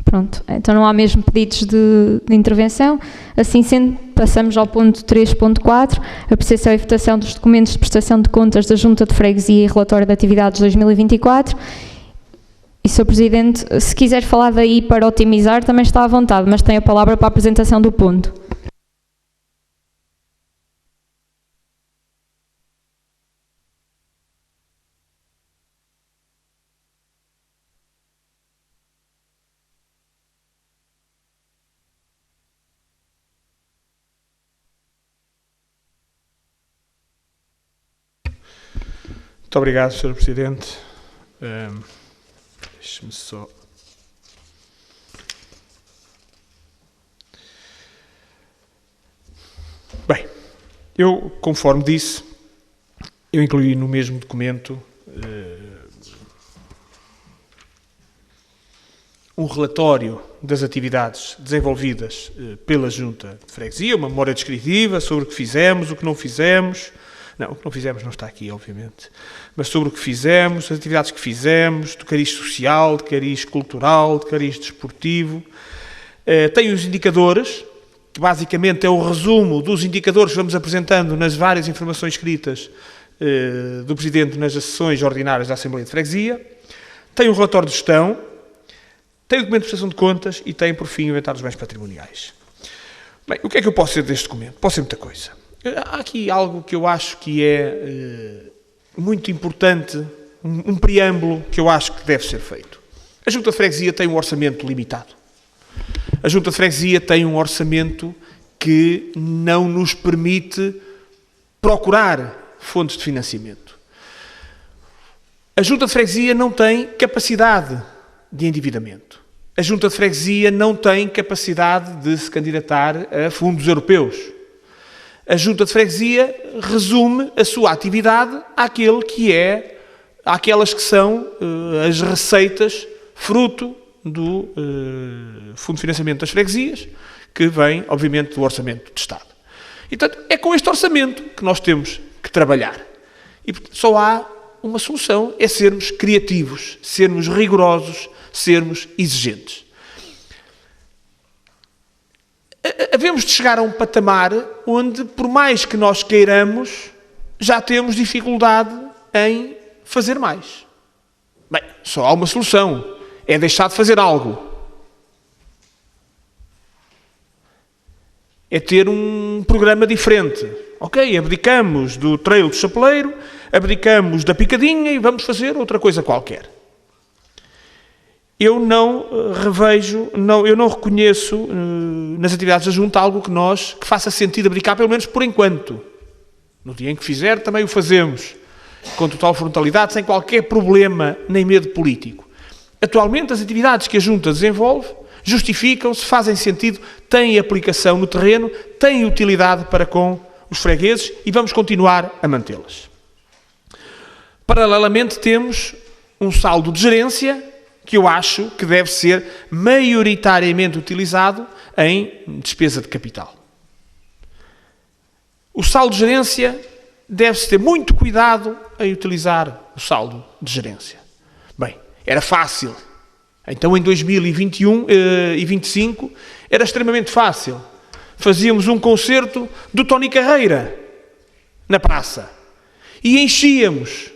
Pronto, então não há mesmo pedidos de intervenção. Assim sendo, passamos ao ponto 3.4, apreciação e votação dos documentos de prestação de contas da Junta de Freguesia e relatório de atividades 2024. E, Sr. Presidente, se quiser falar daí para otimizar, também está à vontade, mas tem a palavra para a apresentação do ponto. Muito obrigado, Sr. Presidente. Deixe-me só... Bem, eu, conforme disse, eu incluí no mesmo documento um relatório das atividades desenvolvidas pela Junta de Freguesia, uma memória descritiva sobre o que fizemos, o que não fizemos. Não, o que não fizemos não está aqui, obviamente. Mas sobre o que fizemos, as atividades que fizemos, de cariz social, de cariz cultural, de cariz desportivo. Tem os indicadores, que basicamente é o resumo dos indicadores que vamos apresentando nas várias informações escritas do Presidente nas sessões ordinárias da Assembleia de Freguesia. Tem um relatório de gestão, tem o documento de prestação de contas e tem, por fim, o inventário dos bens patrimoniais. Bem, o que é que eu posso dizer deste documento? Posso dizer muita coisa. Há aqui algo que eu acho que é muito importante, um preâmbulo que eu acho que deve ser feito. A Junta de Freguesia tem um orçamento limitado. A Junta de Freguesia tem um orçamento que não nos permite procurar fontes de financiamento. A Junta de Freguesia não tem capacidade de endividamento. A Junta de Freguesia não tem capacidade de se candidatar a fundos europeus. A Junta de Freguesia resume a sua atividade àquelas que são as receitas fruto do Fundo de Financiamento das Freguesias, que vem, obviamente, do Orçamento de Estado. E, portanto, é com este orçamento que nós temos que trabalhar. E só há uma solução, é sermos criativos, sermos rigorosos, sermos exigentes. Havemos de chegar a um patamar onde, por mais que nós queiramos, já temos dificuldade em fazer mais. Bem, só há uma solução, é deixar de fazer algo. É ter um programa diferente. Ok, abdicamos do trail do Chapeleiro, abdicamos da picadinha e vamos fazer outra coisa qualquer. Eu não revejo, eu não reconheço nas atividades da Junta algo que faça sentido abdicar, pelo menos por enquanto. No dia em que fizer, também o fazemos, com total frontalidade, sem qualquer problema nem medo político. Atualmente, as atividades que a Junta desenvolve justificam-se, fazem sentido, têm aplicação no terreno, têm utilidade para com os fregueses e vamos continuar a mantê-las. Paralelamente, temos um saldo de gerência que eu acho que deve ser maioritariamente utilizado em despesa de capital. O saldo de gerência deve-se ter muito cuidado em utilizar o saldo de gerência. Bem, era fácil. Então, em 2021 e 2025, era extremamente fácil. Fazíamos um concerto do Tony Carreira na praça e enchíamos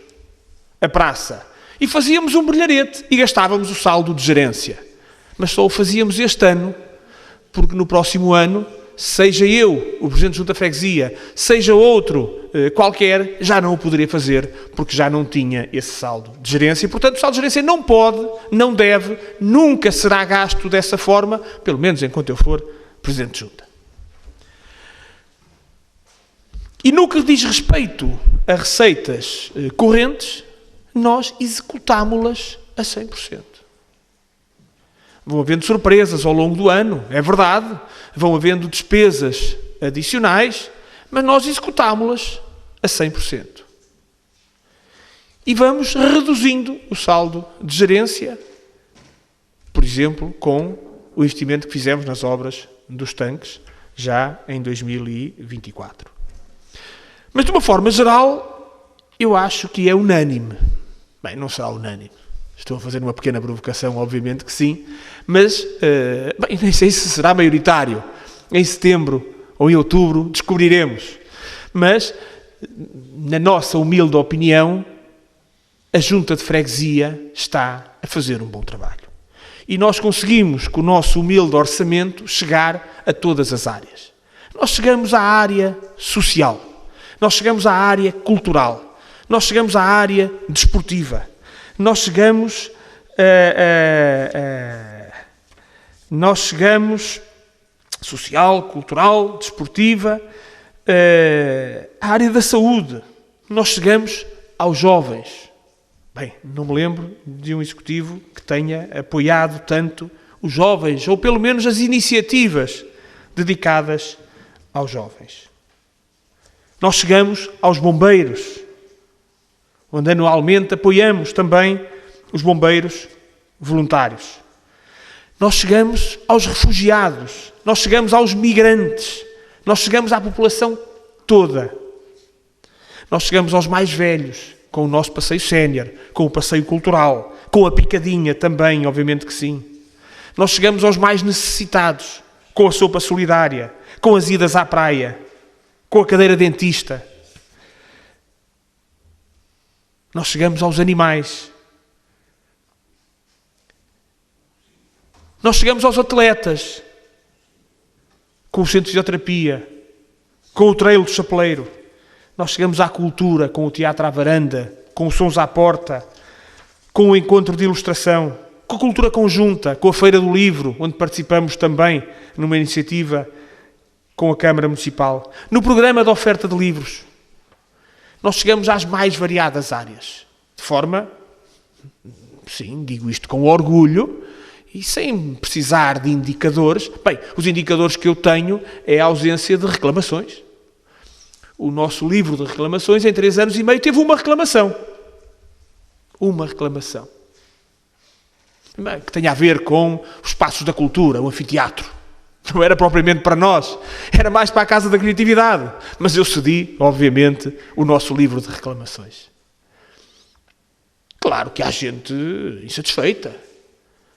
a praça. E fazíamos um brilharete e gastávamos o saldo de gerência. Mas só o fazíamos este ano, porque no próximo ano, seja eu, o Presidente da Junta de Freguesia, seja outro qualquer, já não o poderia fazer, porque já não tinha esse saldo de gerência. E, portanto, o saldo de gerência não pode, não deve, nunca será gasto dessa forma, pelo menos enquanto eu for Presidente de Junta. E no que diz respeito a receitas correntes, nós executámo-las a 100%. Vão havendo surpresas ao longo do ano, é verdade, vão havendo despesas adicionais, mas nós executámo-las a 100%. E vamos reduzindo o saldo de gerência, por exemplo, com o investimento que fizemos nas obras dos tanques, já em 2024. Mas, de uma forma geral, eu acho que é unânime. Bem, não será unânime. Estou a fazer uma pequena provocação, obviamente que sim, mas bem, nem sei se será maioritário. Em setembro ou em outubro descobriremos. Mas, na nossa humilde opinião, a Junta de Freguesia está a fazer um bom trabalho. E nós conseguimos, com o nosso humilde orçamento, chegar a todas as áreas. Nós chegamos à área social, nós chegamos à área cultural, nós chegamos à área desportiva, nós chegamos social, cultural, desportiva, à área da saúde, nós chegamos aos jovens. Bem, não me lembro de um executivo que tenha apoiado tanto os jovens, ou pelo menos as iniciativas dedicadas aos jovens. Nós chegamos aos bombeiros, onde anualmente apoiamos também os bombeiros voluntários. Nós chegamos aos refugiados, nós chegamos aos migrantes, nós chegamos à população toda. Nós chegamos aos mais velhos, com o nosso passeio sénior, com o passeio cultural, com a picadinha também, obviamente que sim. Nós chegamos aos mais necessitados, com a sopa solidária, com as idas à praia, com a cadeira dentista. Nós chegamos aos animais. Nós chegamos aos atletas, com o centro de fisioterapia, com o trail do Chapeleiro. Nós chegamos à cultura, com o teatro à varanda, com os sons à porta, com o encontro de ilustração, com a cultura conjunta, com a Feira do Livro, onde participamos também numa iniciativa com a Câmara Municipal, no programa de oferta de livros. Nós chegamos às mais variadas áreas, de forma, sim, digo isto com orgulho, e sem precisar de indicadores. Bem, os indicadores que eu tenho é a ausência de reclamações. O nosso livro de reclamações, em 3 anos e meio, teve uma reclamação. Uma reclamação. Que tenha a ver com os espaços da cultura, o anfiteatro. Não era propriamente para nós, era mais para a Casa da Criatividade. Mas eu cedi, obviamente, o nosso livro de reclamações. Claro que há gente insatisfeita.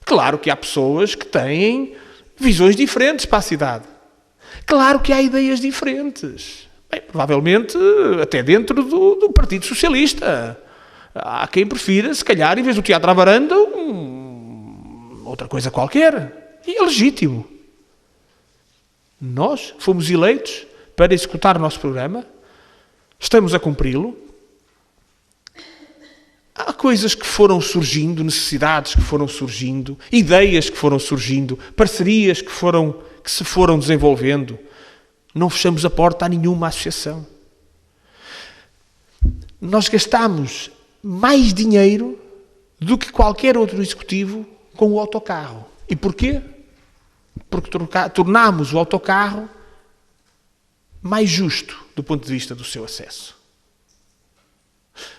Claro que há pessoas que têm visões diferentes para a cidade. Claro que há ideias diferentes. Bem, provavelmente até dentro do Partido Socialista. Há quem prefira, se calhar, em vez do teatro à varanda, outra coisa qualquer. E é legítimo. Nós fomos eleitos para executar o nosso programa. Estamos a cumpri-lo. Há coisas que foram surgindo, necessidades que foram surgindo, ideias que foram surgindo, parcerias que se foram desenvolvendo. Não fechamos a porta a nenhuma associação. Nós gastamos mais dinheiro do que qualquer outro executivo com o autocarro. E porquê? Porque tornámos o autocarro mais justo do ponto de vista do seu acesso.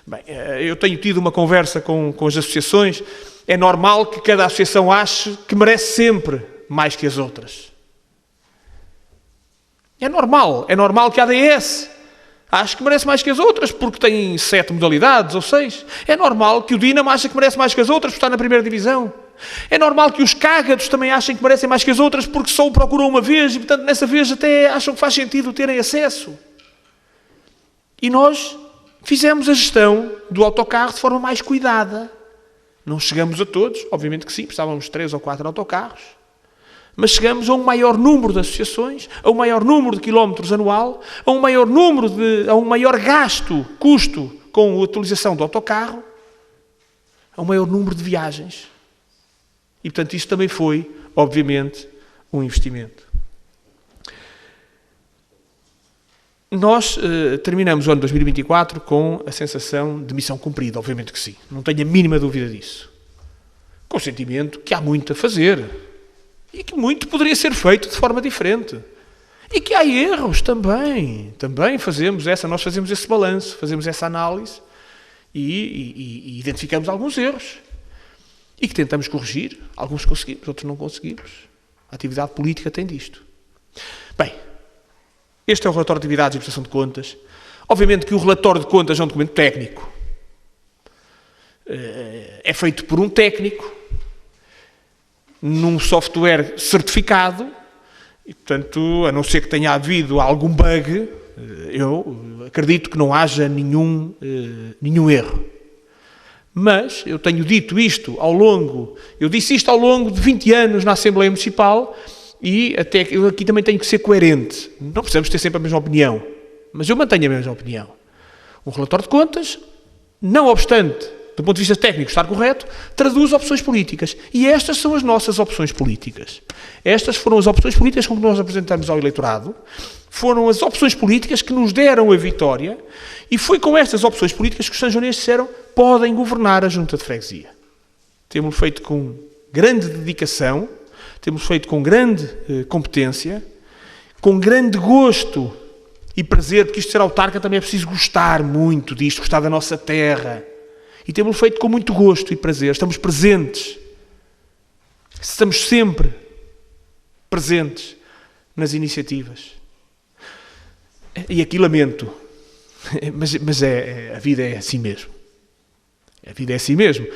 Bem, eu tenho tido uma conversa com as associações. É normal que cada associação ache que merece sempre mais que as outras. É normal que a ADS ache que merece mais que as outras porque tem 7 modalidades ou 6. É normal que o Dinamo ache que merece mais que as outras porque está na primeira divisão. É normal que os cágados também achem que merecem mais que as outras porque só o procuram uma vez e, portanto, nessa vez até acham que faz sentido terem acesso. E nós fizemos a gestão do autocarro de forma mais cuidada. Não chegamos a todos, obviamente que sim, precisávamos 3 ou 4 autocarros, mas chegamos a um maior número de associações, a um maior número de quilómetros anual, a um maior gasto, custo com a utilização do autocarro, a um maior número de viagens. E, portanto, isso também foi, obviamente, um investimento. Nós terminamos o ano 2024 com a sensação de missão cumprida, obviamente que sim. Não tenho a mínima dúvida disso. Com o sentimento que há muito a fazer e que muito poderia ser feito de forma diferente. E que há erros também. Também nós fazemos esse balanço, fazemos essa análise e identificamos alguns erros. E que tentamos corrigir. Alguns conseguimos, outros não conseguimos. A atividade política tem disto. Bem, este é o relatório de atividades e prestação de contas. Obviamente que o relatório de contas é um documento técnico. É feito por um técnico, num software certificado, e, portanto, a não ser que tenha havido algum bug, eu acredito que não haja nenhum erro. Mas eu tenho dito isto eu disse isto ao longo de 20 anos na Assembleia Municipal, e até eu aqui também tenho que ser coerente. Não precisamos ter sempre a mesma opinião, mas eu mantenho a mesma opinião. Um relatório de contas, não obstante do ponto de vista técnico, estar correto, traduz opções políticas. E estas são as nossas opções políticas. Estas foram as opções políticas com que nós apresentamos ao eleitorado, foram as opções políticas que nos deram a vitória, e foi com estas opções políticas que os sanjonenses disseram podem governar a Junta de Freguesia. Temos feito com grande dedicação, temos feito com grande competência, com grande gosto e prazer, porque isto de ser autarca também é preciso gostar muito disto, gostar da nossa terra. E temos feito com muito gosto e prazer. Estamos presentes. Estamos sempre presentes nas iniciativas. E aqui lamento, mas a vida é assim mesmo. A vida é assim mesmo.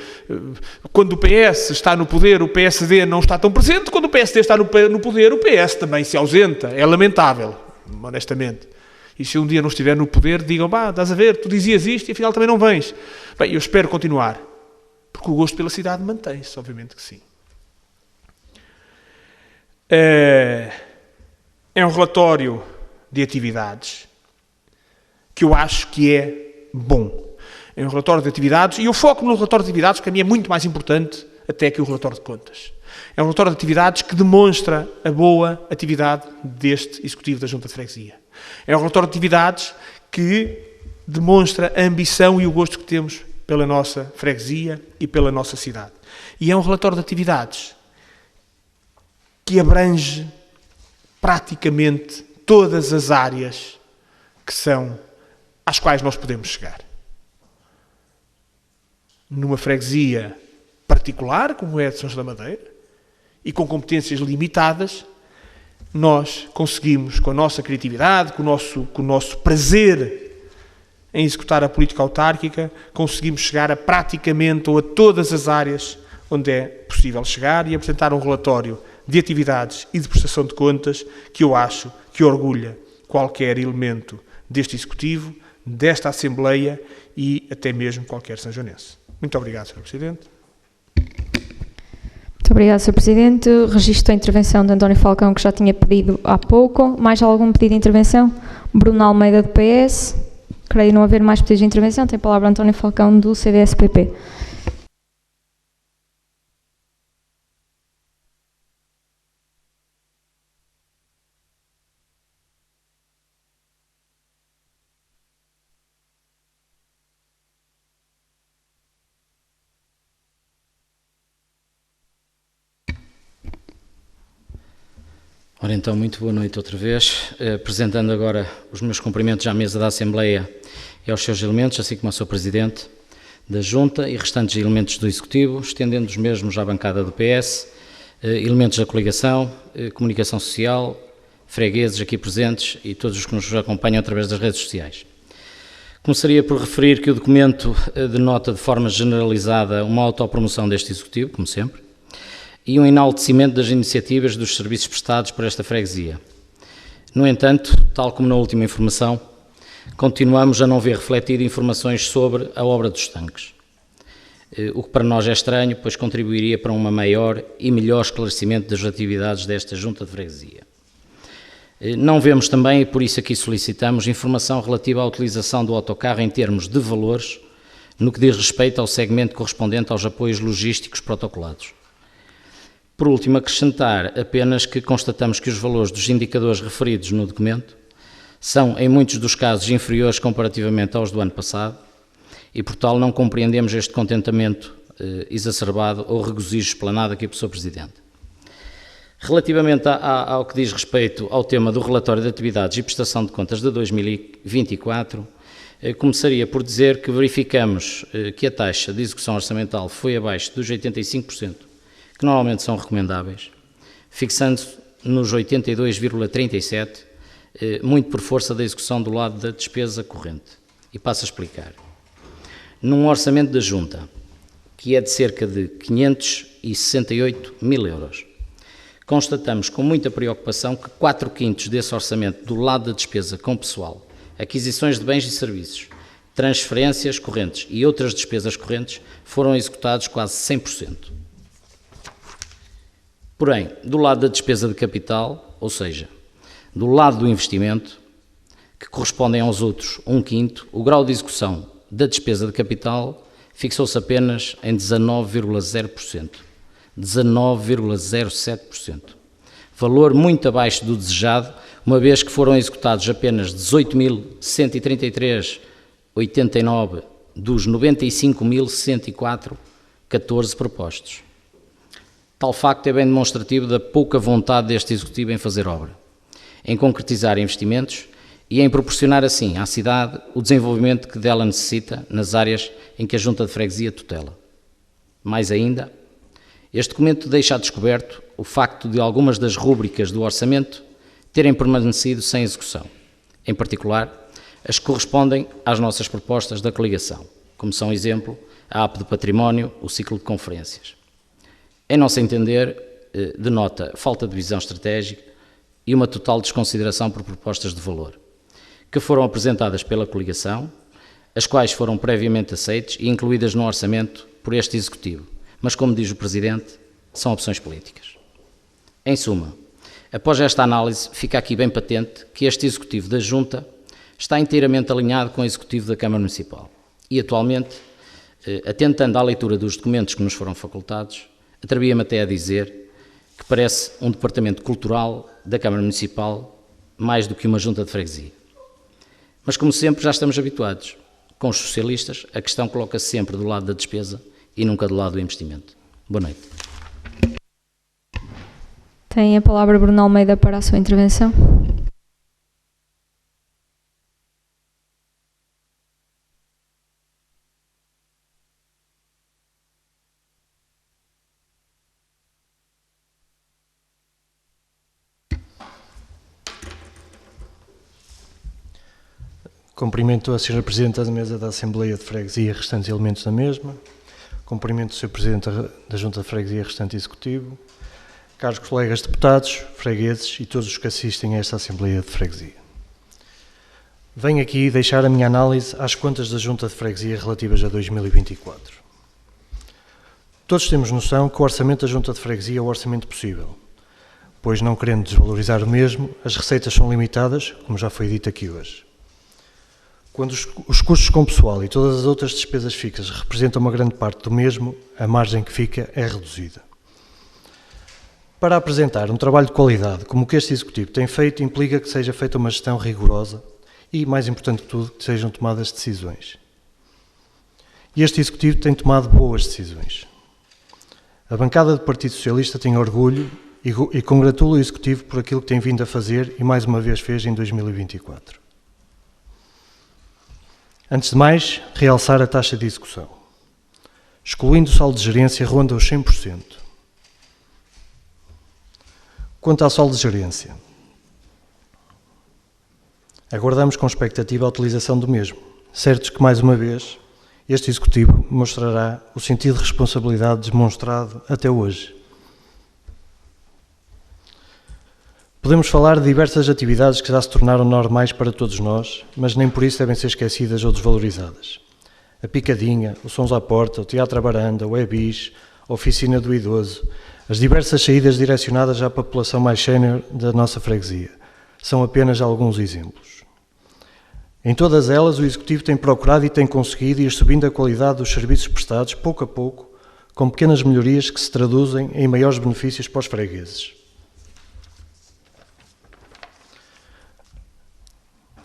Quando o PS está no poder, o PSD não está tão presente. Quando o PSD está no poder, o PS também se ausenta. É lamentável, honestamente. E se um dia não estiver no poder, digam, estás a ver, tu dizias isto e afinal também não vens. Bem, eu espero continuar, porque o gosto pela cidade mantém-se, obviamente que sim. É um relatório de atividades que eu acho que é bom. É um relatório de atividades, e eu foco no relatório de atividades, que a mim é muito mais importante até que o relatório de contas. É um relatório de atividades que demonstra a boa atividade deste Executivo da Junta de Freguesia. É um relatório de atividades que demonstra a ambição e o gosto que temos pela nossa freguesia e pela nossa cidade. E é um relatório de atividades que abrange praticamente todas as áreas às quais nós podemos chegar. Numa freguesia particular, como é a de São João da Madeira, e com competências limitadas, nós conseguimos, com a nossa criatividade, com o nosso prazer em executar a política autárquica, conseguimos chegar a praticamente ou a todas as áreas onde é possível chegar e apresentar um relatório de atividades e de prestação de contas que eu acho que orgulha qualquer elemento deste Executivo, desta Assembleia e até mesmo qualquer sanjonense. Muito obrigado, Sr. Presidente. Muito obrigado, Sr. Presidente. Registro a intervenção de António Falcão, que já tinha pedido há pouco. Mais algum pedido de intervenção? Bruno Almeida, do PS. Creio não haver mais pedidos de intervenção. Tem a palavra António Falcão, do CDS-PP. Ora então, muito boa noite outra vez, apresentando agora os meus cumprimentos à mesa da Assembleia e aos seus elementos, assim como ao seu Presidente da Junta e restantes elementos do Executivo, estendendo os mesmos à bancada do PS, elementos da coligação, comunicação social, fregueses aqui presentes e todos os que nos acompanham através das redes sociais. Começaria por referir que o documento denota de forma generalizada uma autopromoção deste Executivo, como sempre, e um enaltecimento das iniciativas dos serviços prestados por esta freguesia. No entanto, tal como na última informação, continuamos a não ver refletido informações sobre a obra dos tanques, o que para nós é estranho, pois contribuiria para um maior e melhor esclarecimento das atividades desta Junta de Freguesia. Não vemos também, e por isso aqui solicitamos, informação relativa à utilização do autocarro em termos de valores, no que diz respeito ao segmento correspondente aos apoios logísticos protocolados. Por último, acrescentar apenas que constatamos que os valores dos indicadores referidos no documento são, em muitos dos casos, inferiores comparativamente aos do ano passado e, por tal, não compreendemos este contentamento exacerbado ou regozijo explanado aqui pelo Sr. Presidente. Relativamente ao que diz respeito ao tema do relatório de atividades e prestação de contas de 2024, começaria por dizer que verificamos que a taxa de execução orçamental foi abaixo dos 85%, que normalmente são recomendáveis, fixando-se nos 82,37%, muito por força da execução do lado da despesa corrente. E passo a explicar. Num orçamento da Junta, que é de cerca de 568 mil euros, constatamos com muita preocupação que 4/5 desse orçamento do lado da despesa com pessoal, aquisições de bens e serviços, transferências correntes e outras despesas correntes foram executados quase 100%. Porém, do lado da despesa de capital, ou seja, do lado do investimento, que correspondem aos outros 1/5, o grau de execução da despesa de capital fixou-se apenas em 19,0%, 19,07%. Valor muito abaixo do desejado, uma vez que foram executados apenas 18.133,89 dos 95.104,14 propostos. Tal facto é bem demonstrativo da pouca vontade deste Executivo em fazer obra, em concretizar investimentos e em proporcionar assim à cidade o desenvolvimento que dela necessita nas áreas em que a Junta de Freguesia tutela. Mais ainda, este documento deixa a descoberto o facto de algumas das rúbricas do orçamento terem permanecido sem execução, em particular as que correspondem às nossas propostas da coligação, como são, exemplo, a AP de Património, o ciclo de conferências. Em nosso entender, denota falta de visão estratégica e uma total desconsideração por propostas de valor, que foram apresentadas pela coligação, as quais foram previamente aceites e incluídas no orçamento por este Executivo, mas, como diz o Presidente, são opções políticas. Em suma, após esta análise, fica aqui bem patente que este Executivo da Junta está inteiramente alinhado com o Executivo da Câmara Municipal e, atualmente, atentando à leitura dos documentos que nos foram facultados, atrevia-me até a dizer que parece um departamento cultural da Câmara Municipal mais do que uma junta de freguesia. Mas, como sempre, já estamos habituados. Com os socialistas, a questão coloca-se sempre do lado da despesa e nunca do lado do investimento. Boa noite. Tem a palavra Bruno Almeida para a sua intervenção. Cumprimento a Sra. Presidente da Mesa da Assembleia de Freguesia e restantes elementos da mesma. Cumprimento o Sr. Presidente da Junta de Freguesia e restante Executivo. Caros colegas deputados, fregueses e todos os que assistem a esta Assembleia de Freguesia. Venho aqui deixar a minha análise às contas da Junta de Freguesia relativas a 2024. Todos temos noção que o orçamento da Junta de Freguesia é o orçamento possível, pois, não querendo desvalorizar o mesmo, as receitas são limitadas, como já foi dito aqui hoje. Quando os custos com pessoal e todas as outras despesas fixas representam uma grande parte do mesmo, a margem que fica é reduzida. Para apresentar um trabalho de qualidade como o que este Executivo tem feito, implica que seja feita uma gestão rigorosa e, mais importante que tudo, que sejam tomadas decisões. E este Executivo tem tomado boas decisões. A bancada do Partido Socialista tem orgulho e congratula o Executivo por aquilo que tem vindo a fazer e mais uma vez fez em 2024. Antes de mais, realçar a taxa de execução. Excluindo o saldo de gerência, ronda os 100%. Quanto ao saldo de gerência, aguardamos com expectativa a utilização do mesmo, certos que, mais uma vez, este Executivo mostrará o sentido de responsabilidade demonstrado até hoje. Podemos falar de diversas atividades que já se tornaram normais para todos nós, mas nem por isso devem ser esquecidas ou desvalorizadas. A Picadinha, o Sons à Porta, o Teatro à Baranda, o EBIS, a Oficina do Idoso, as diversas saídas direcionadas à população mais sénior da nossa freguesia. São apenas alguns exemplos. Em todas elas, o Executivo tem procurado e tem conseguido ir subindo a qualidade dos serviços prestados, pouco a pouco, com pequenas melhorias que se traduzem em maiores benefícios para os fregueses.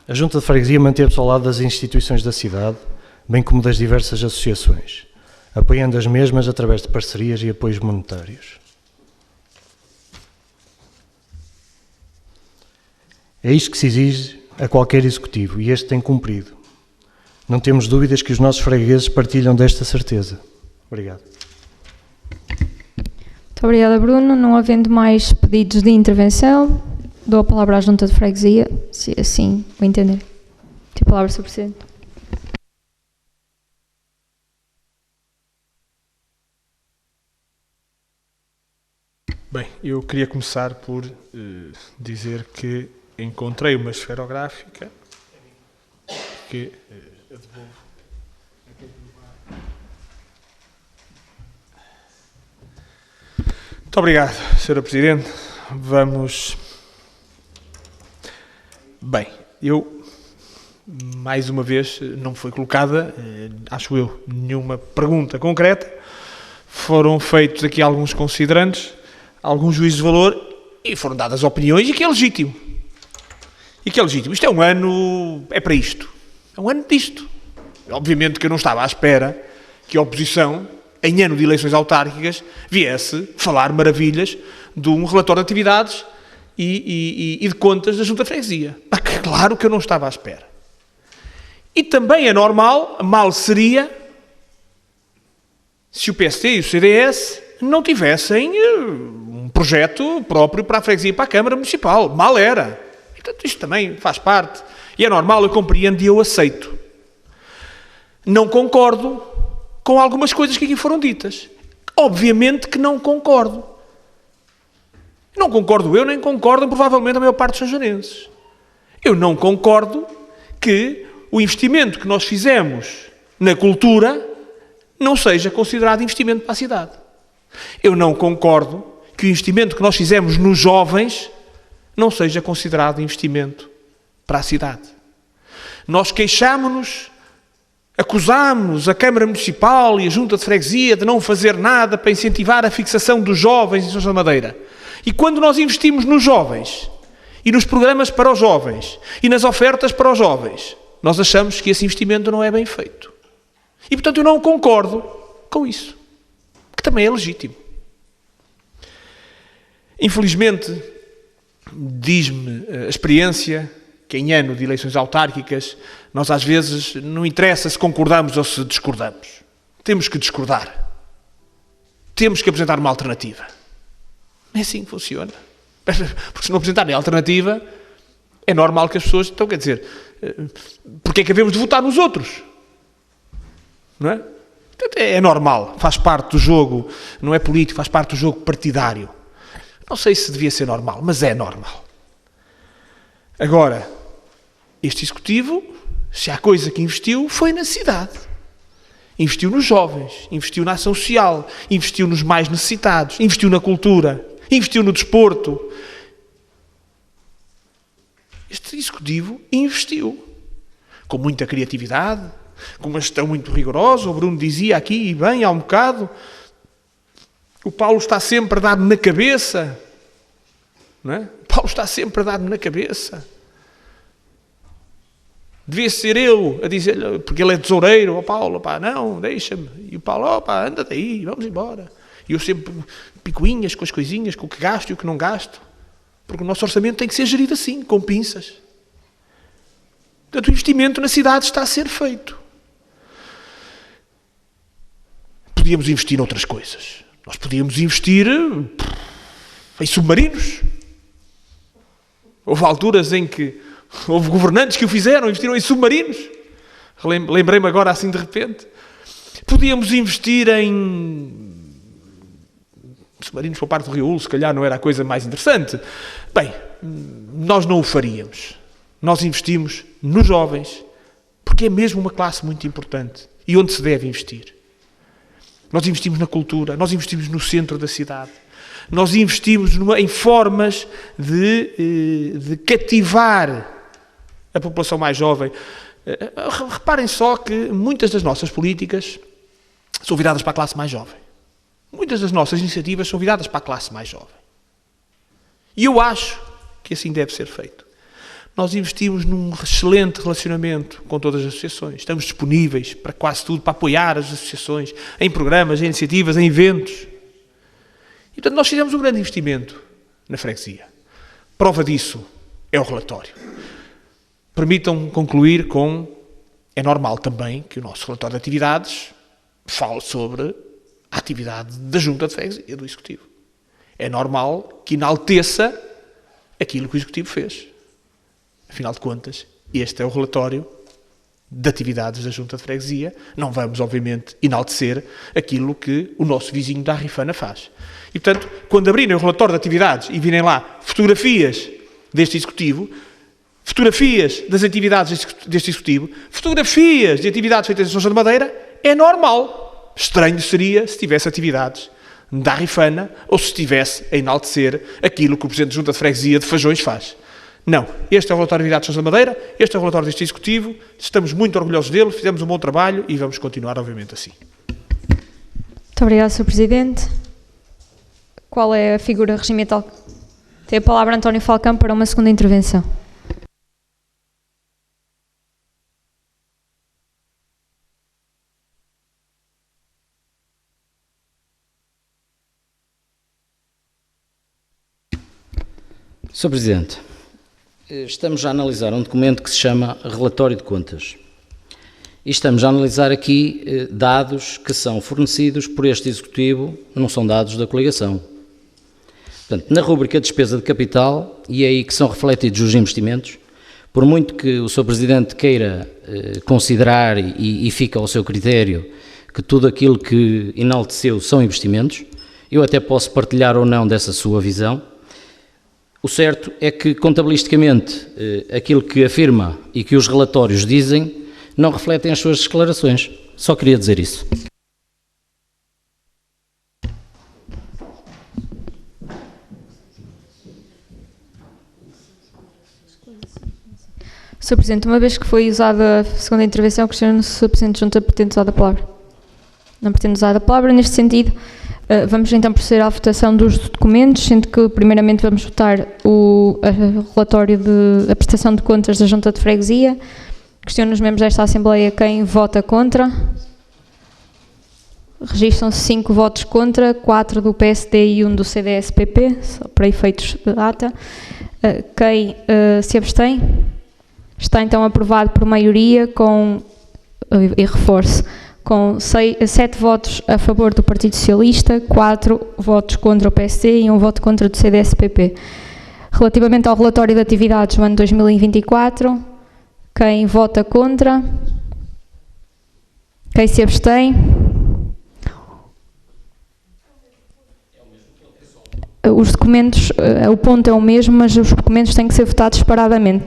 A Junta de Freguesia manteve-se ao lado das instituições da cidade, bem como das diversas associações, apoiando as mesmas através de parcerias e apoios monetários. É isto que se exige a qualquer Executivo e este tem cumprido. Não temos dúvidas que os nossos fregueses partilham desta certeza. Obrigado. Muito obrigada, Bruno. Não havendo mais pedidos de intervenção, dou a palavra à Junta de Freguesia, se assim o entender. Tem a palavra, Sr. Presidente. Bem, eu queria começar por dizer que encontrei uma esferográfica que devolvo. Muito obrigado, Sra. Presidente. Vamos... Bem, eu mais uma vez, não foi colocada, acho eu, nenhuma pergunta concreta. Foram feitos aqui alguns considerandos, alguns juízos de valor, e foram dadas opiniões, e que é legítimo. Isto é um ano, é para isto. É um ano disto. Obviamente que eu não estava à espera que a oposição, em ano de eleições autárquicas, viesse falar maravilhas de um relatório de atividades e de contas da Junta de Freguesia. Claro que eu não estava à espera. E também é normal, mal seria, se o PSD e o CDS não tivessem um projeto próprio para a freguesia e para a Câmara Municipal. Mal era. E, portanto, isto também faz parte. E é normal, eu compreendo e eu aceito. Não concordo com algumas coisas que aqui foram ditas. Obviamente que não concordo. Não concordo eu, nem concordam provavelmente a maior parte dos sanjonenses. Eu não concordo que o investimento que nós fizemos na cultura não seja considerado investimento para a cidade. Eu não concordo que o investimento que nós fizemos nos jovens não seja considerado investimento para a cidade. Nós queixámos-nos, acusámos a Câmara Municipal e a Junta de Freguesia de não fazer nada para incentivar a fixação dos jovens em São João da Madeira. E quando nós investimos nos jovens, e nos programas para os jovens, e nas ofertas para os jovens, nós achamos que esse investimento não é bem feito. E, portanto, eu não concordo com isso, que também é legítimo. Infelizmente, diz-me a experiência que em ano de eleições autárquicas, nós às vezes não interessa se concordamos ou se discordamos. Temos que discordar. Temos que apresentar uma alternativa. Não é assim que funciona. Porque se não apresentarem a alternativa, é normal que as pessoas... Então, quer dizer, porque é que havemos de votar nos outros? Não é? É normal, faz parte do jogo, não é político, faz parte do jogo partidário. Não sei se devia ser normal, mas é normal. Agora, este Executivo, se há coisa que investiu, foi na cidade. Investiu nos jovens, investiu na ação social, investiu nos mais necessitados, investiu na cultura, investiu no desporto. Este Executivo investiu com muita criatividade, com uma gestão muito rigorosa. O Bruno dizia aqui, e bem, há um bocado, o Paulo está sempre a dar-me na cabeça, não é? O Paulo está sempre a dar-me na cabeça. Devia ser eu a dizer-lhe, porque ele é tesoureiro, ó Paulo, pá, não, deixa-me. E o Paulo, ó pá, anda daí, vamos embora. E eu sempre picuinhas com as coisinhas, com o que gasto e o que não gasto. Porque o nosso orçamento tem que ser gerido assim, com pinças. Portanto, o investimento na cidade está a ser feito. Podíamos investir noutras coisas. Nós podíamos investir em submarinos. Houve alturas em que houve governantes que o fizeram, investiram em submarinos. Lembrei-me agora assim de repente. Podíamos investir em submarinos para a parte do Rio Ulo, se calhar não era a coisa mais interessante. Bem, nós não o faríamos. Nós investimos nos jovens, porque é mesmo uma classe muito importante e onde se deve investir. Nós investimos na cultura, nós investimos no centro da cidade, nós investimos em formas de cativar a população mais jovem. Reparem só que muitas das nossas políticas são viradas para a classe mais jovem. Muitas das nossas iniciativas são viradas para a classe mais jovem. E eu acho que assim deve ser feito. Nós investimos num excelente relacionamento com todas as associações. Estamos disponíveis para quase tudo, para apoiar as associações em programas, em iniciativas, em eventos. E, portanto, nós fizemos um grande investimento na freguesia. Prova disso é o relatório. Permitam concluir com... É normal também que o nosso relatório de atividades fale sobre a atividade da Junta de Freguesia, do Executivo. É normal que enalteça aquilo que o Executivo fez. Afinal de contas, este é o relatório de atividades da Junta de Freguesia. Não vamos, obviamente, enaltecer aquilo que o nosso vizinho da Rifana faz. E, portanto, quando abrirem o relatório de atividades e virem lá fotografias deste Executivo, fotografias das atividades deste Executivo, fotografias de atividades feitas em São João da Madeira, é normal. Estranho seria se tivesse atividades da Rifana ou se estivesse a enaltecer aquilo que o Presidente da Junta de Freguesia de Fajões faz. Não. Este é o relatório de Unidade de Gestão da Madeira, este é o relatório deste Executivo, estamos muito orgulhosos dele, fizemos um bom trabalho e vamos continuar, obviamente, assim. Muito obrigada, Sr. Presidente. Qual é a figura regimental? Tem a palavra António Falcão para uma segunda intervenção. Sr. Presidente, estamos a analisar um documento que se chama Relatório de Contas. E estamos a analisar aqui dados que são fornecidos por este Executivo, não são dados da coligação. Portanto, na rúbrica de despesa de capital, e é aí que são refletidos os investimentos, por muito que o Sr. Presidente queira considerar e fica ao seu critério que tudo aquilo que enalteceu são investimentos, eu até posso partilhar ou não dessa sua visão. O certo é que, contabilisticamente, aquilo que afirma e que os relatórios dizem não refletem as suas declarações. Só queria dizer isso. Sr. Presidente, uma vez que foi usada a segunda intervenção, questiono se o Sr. Presidente Junta pretende usar a palavra. Não pretende usar a palavra. Neste sentido, vamos então proceder à votação dos documentos, sendo que primeiramente vamos votar o relatório de prestação de contas da Junta de Freguesia. Questiono os membros desta Assembleia quem vota contra. Registram-se 5 votos contra, 4 do PSD e 1 do CDS-PP, só para efeitos de ata. Quem se abstém? Está então aprovado por maioria com, e reforço, com 7 votos a favor do Partido Socialista, 4 votos contra o PSD e 1 voto contra do CDS-PP. Relativamente ao relatório de atividades do ano 2024, quem vota contra? Quem se abstém? Os documentos, o ponto é o mesmo, mas os documentos têm que ser votados separadamente.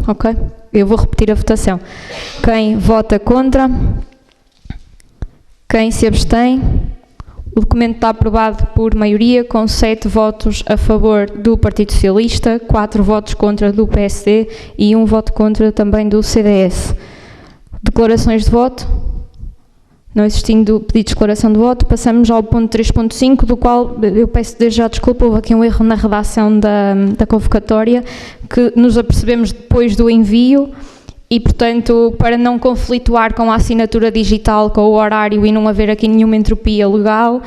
Ok? Eu vou repetir a votação. Quem vota contra? Quem se abstém? O documento está aprovado por maioria, com 7 votos a favor do Partido Socialista, 4 votos contra do PSD e 1 voto contra também do CDS. Declarações de voto? Não existindo pedido de declaração de voto, passamos ao ponto 3.5, do qual eu peço desde já desculpa, houve aqui um erro na redação da convocatória, que nos apercebemos depois do envio, e, portanto, para não conflituar com a assinatura digital, com o horário e não haver aqui nenhuma entropia legal,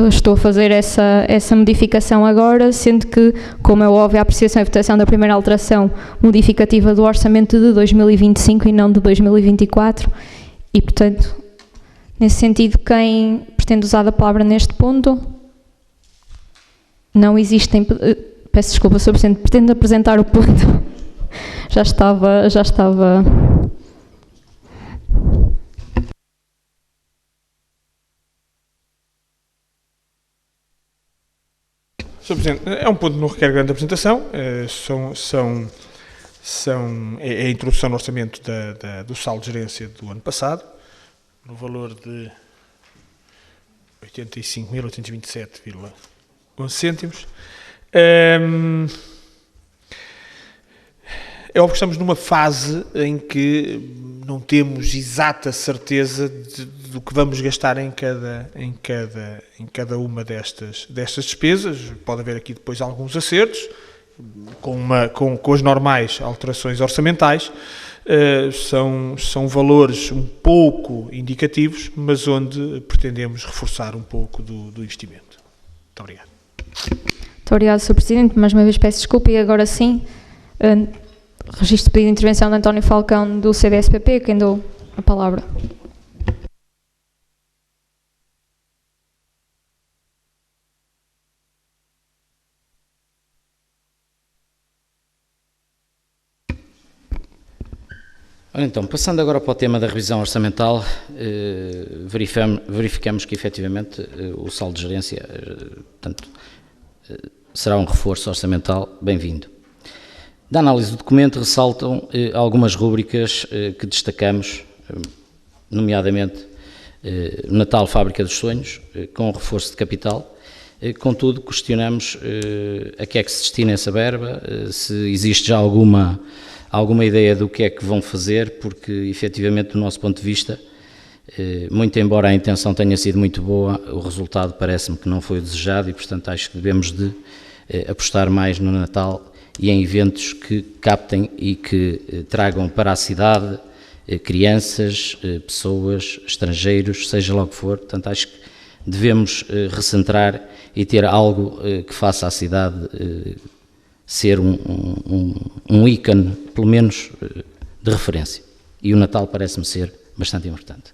estou a fazer essa modificação agora, sendo que, como é óbvio, a apreciação e votação da primeira alteração modificativa do orçamento de 2025 e não de 2024, e, portanto, nesse sentido, quem pretende usar a palavra neste ponto? Não existem... Peço desculpa, Sr. Presidente, pretendo apresentar o ponto... Já estava. Sr. Presidente, é um ponto que não requer grande apresentação, é a introdução no orçamento do saldo de gerência do ano passado, no valor de 85.827,11 cêntimos. É óbvio que estamos numa fase em que não temos exata certeza do que vamos gastar em cada uma destas despesas. Pode haver aqui depois alguns acertos, com as normais alterações orçamentais. São valores um pouco indicativos, mas onde pretendemos reforçar um pouco do investimento. Muito obrigado. Muito obrigado, Sr. Presidente. Mais uma vez peço desculpa e agora sim... Registro de pedido de intervenção de António Falcão, do CDS-PP, quem dou a palavra. Então, passando agora para o tema da revisão orçamental, verificamos que efetivamente o saldo de gerência, portanto, será um reforço orçamental bem-vindo. Da análise do documento ressaltam algumas rúbricas que destacamos, nomeadamente Natal Fábrica dos Sonhos, com reforço de capital, Contudo, questionamos a que é que se destina essa verba, se existe já alguma ideia do que é que vão fazer, porque, efetivamente, do nosso ponto de vista, muito embora a intenção tenha sido muito boa, o resultado parece-me que não foi o desejado e, portanto, acho que devemos de apostar mais no Natal e em eventos que captem e que tragam para a cidade crianças, pessoas, estrangeiros, seja lá o que for. Portanto, acho que devemos recentrar e ter algo que faça a cidade ser um ícone, pelo menos, de referência. E o Natal parece-me ser bastante importante.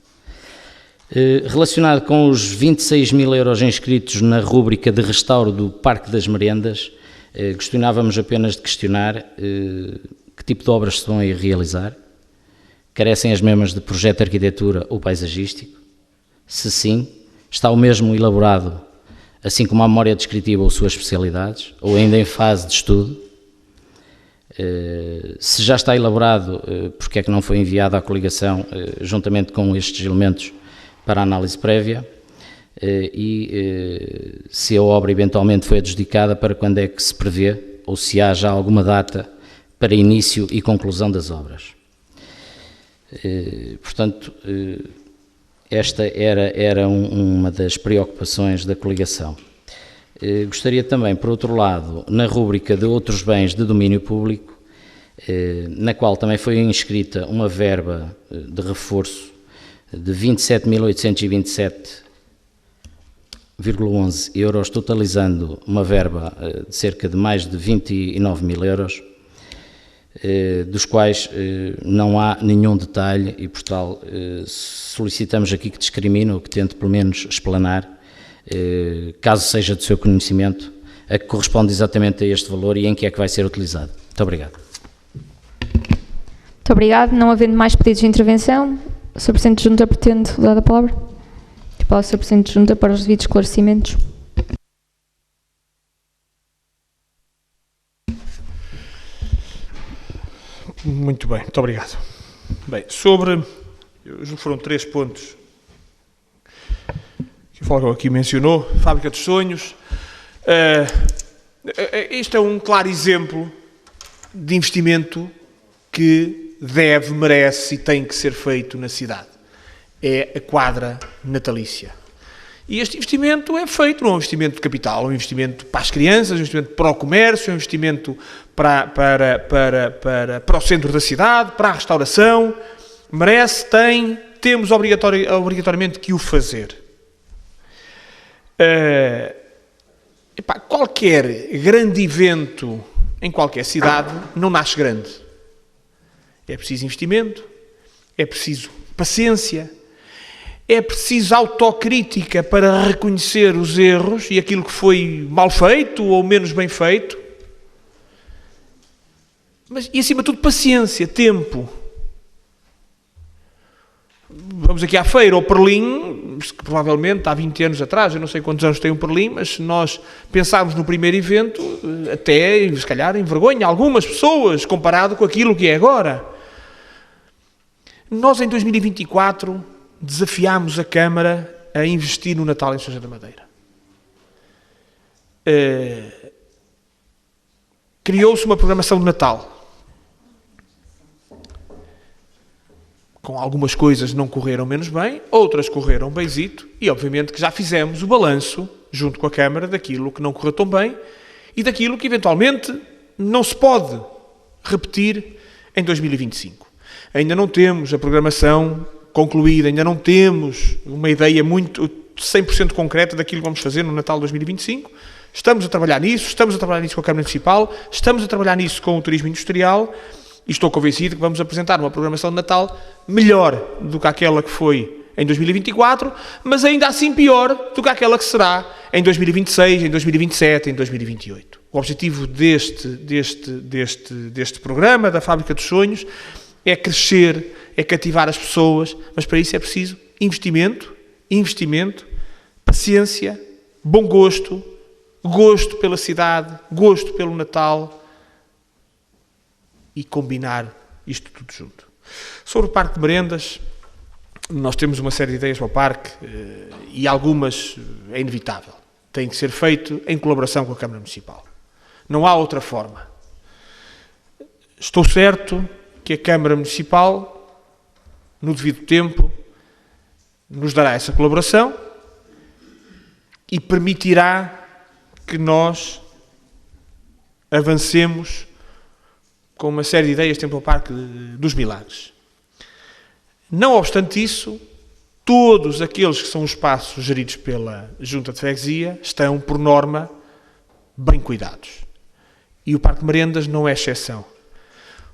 Relacionado com os 26.000 euros inscritos na rúbrica de restauro do Parque das Merendas, questionávamos apenas de questionar que tipo de obras se vão a realizar. Carecem as mesmas de projeto de arquitetura ou paisagístico? Se sim, está o mesmo elaborado, assim como a memória descritiva ou suas especialidades, ou ainda em fase de estudo? Se já está elaborado, porque é que não foi enviado à coligação, juntamente com estes elementos, para análise prévia? E se a obra eventualmente foi adjudicada, para quando é que se prevê, ou se há já alguma data para início e conclusão das obras? Portanto, esta era uma das preocupações da coligação. Gostaria também, por outro lado, na rúbrica de outros bens de domínio público, na qual também foi inscrita uma verba de reforço de 27.827,11 euros, totalizando uma verba de cerca de mais de 29.000 euros, dos quais não há nenhum detalhe e, por tal, solicitamos aqui que discrimine ou que tente pelo menos explanar, caso seja do seu conhecimento, a que corresponde exatamente a este valor e em que é que vai ser utilizado. Muito obrigado. Muito obrigado. Não havendo mais pedidos de intervenção, o Sr. Presidente de Junta pretende dar a palavra? Para o Sr. Presidente de Junta para os devidos esclarecimentos. Muito bem, muito obrigado. Bem, foram 3 pontos que o Folgado aqui mencionou. Fábrica dos Sonhos. Este é um claro exemplo de investimento que merece e tem que ser feito na cidade. É a quadra natalícia. E este investimento é feito, não é um investimento de capital, é um investimento para as crianças, é um investimento para o comércio, é um investimento para o centro da cidade, para a restauração. Merece, temos obrigatoriamente que o fazer. Qualquer grande evento em qualquer cidade não nasce grande. É preciso investimento, é preciso paciência, é preciso autocrítica para reconhecer os erros e aquilo que foi mal feito ou menos bem feito. E, acima de tudo, paciência, tempo. Vamos aqui à feira, ao Perlim, que provavelmente há 20 anos atrás, eu não sei quantos anos tem o Perlim, mas se nós pensarmos no primeiro evento, até, se calhar, envergonha algumas pessoas comparado com aquilo que é agora. Nós, em 2024, desafiámos a Câmara a investir no Natal em São José da Madeira. Criou-se uma programação de Natal. Com algumas coisas não correram menos bem, outras correram benzito, e obviamente que já fizemos o balanço, junto com a Câmara, daquilo que não correu tão bem e daquilo que eventualmente não se pode repetir em 2025. Ainda não temos a programação concluída, ainda não temos uma ideia 100% concreta daquilo que vamos fazer no Natal de 2025. Estamos a trabalhar nisso, com a Câmara Municipal, estamos a trabalhar nisso com o Turismo Industrial e estou convencido que vamos apresentar uma programação de Natal melhor do que aquela que foi em 2024, mas ainda assim pior do que aquela que será em 2026, em 2027, em 2028. O objetivo deste programa, da Fábrica dos Sonhos, é crescer, é cativar as pessoas, mas para isso é preciso investimento, paciência, bom gosto pela cidade, gosto pelo Natal e combinar isto tudo junto. Sobre o Parque de Merendas, nós temos uma série de ideias para o parque e algumas é inevitável. tem que ser feito em colaboração com a Câmara Municipal. Não há outra forma. Estou certo que a Câmara Municipal, no devido tempo, nos dará essa colaboração e permitirá que nós avancemos com uma série de ideias dentro do Parque dos Milagres. Não obstante isso, todos aqueles que são os espaços geridos pela Junta de Freguesia estão, por norma, bem cuidados. E o Parque de Merendas não é exceção.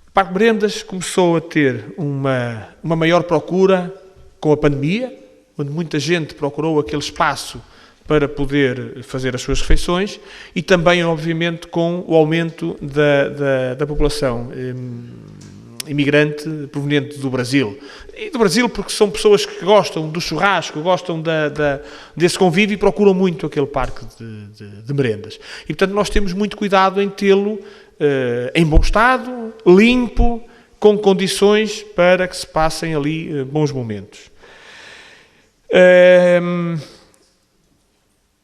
O Parque de Merendas começou a ter uma maior procura com a pandemia, onde muita gente procurou aquele espaço para poder fazer as suas refeições, e também, obviamente, com o aumento da população imigrante proveniente do Brasil. E do Brasil porque são pessoas que gostam do churrasco, gostam desse convívio e procuram muito aquele parque de merendas. E, portanto, nós temos muito cuidado em tê-lo em bom estado, limpo, com condições para que se passem ali bons momentos.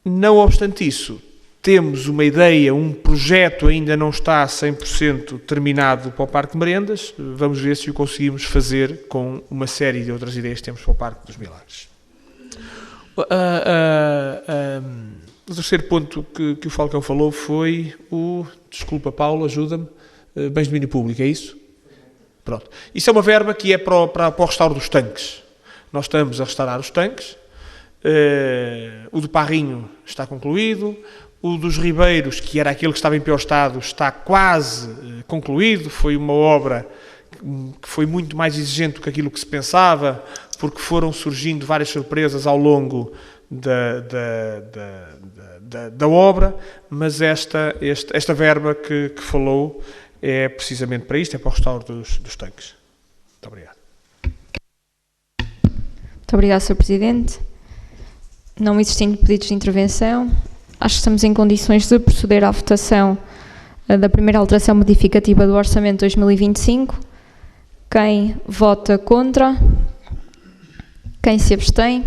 Não obstante isso, temos uma ideia, um projeto ainda não está 100% terminado para o Parque de Merendas. Vamos ver se o conseguimos fazer com uma série de outras ideias que temos para o Parque dos Milagres. O terceiro ponto que o Falcão falou foi desculpa, Paulo, ajuda-me, bens de domínio público, é isso? Pronto. Isso é uma verba que é para o restauro dos tanques. Nós estamos a restaurar os tanques. O do Parrinho está concluído. O dos Ribeiros, que era aquele que estava em pior estado, está quase concluído. Foi uma obra que foi muito mais exigente do que aquilo que se pensava, porque foram surgindo várias surpresas ao longo da obra, mas esta verba que falou é precisamente para isto, é para o restauro dos tanques. Muito obrigado. Muito obrigado, Sr. Presidente. Não existindo pedidos de intervenção, acho que estamos em condições de proceder à votação da primeira alteração modificativa do Orçamento 2025. Quem vota contra? Quem se abstém?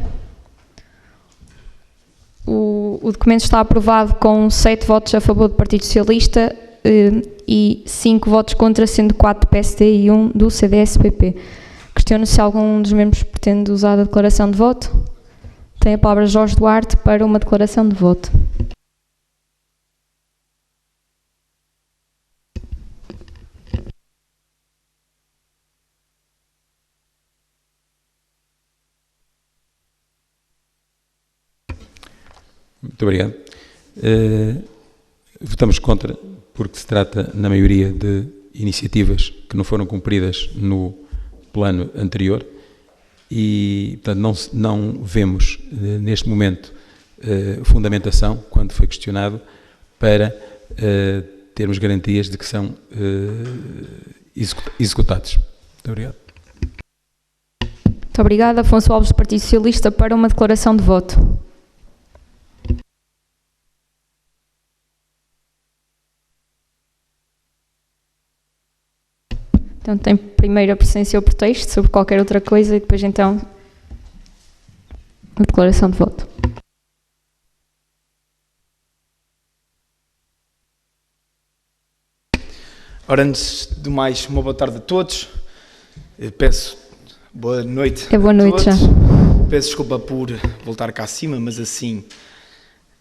O documento está aprovado com 7 votos a favor do Partido Socialista e 5 votos contra, sendo 4 do PSD e 1 do CDS-PP. Questiono se algum dos membros pretende usar a declaração de voto. Tem a palavra Jorge Duarte para uma declaração de voto. Muito obrigado. Votamos contra porque se trata, na maioria, de iniciativas que não foram cumpridas no plano anterior e, portanto, não vemos, neste momento, fundamentação, quando foi questionado, para termos garantias de que são executados. Muito obrigado. Muito obrigada. Afonso Alves, do Partido Socialista, para uma declaração de voto. Então tem primeiro a presença ou pretexto sobre qualquer outra coisa e depois então a declaração de voto. Ora, antes de mais, uma boa tarde a todos. Peço boa noite a todos. Já. Peço desculpa por voltar cá acima, mas assim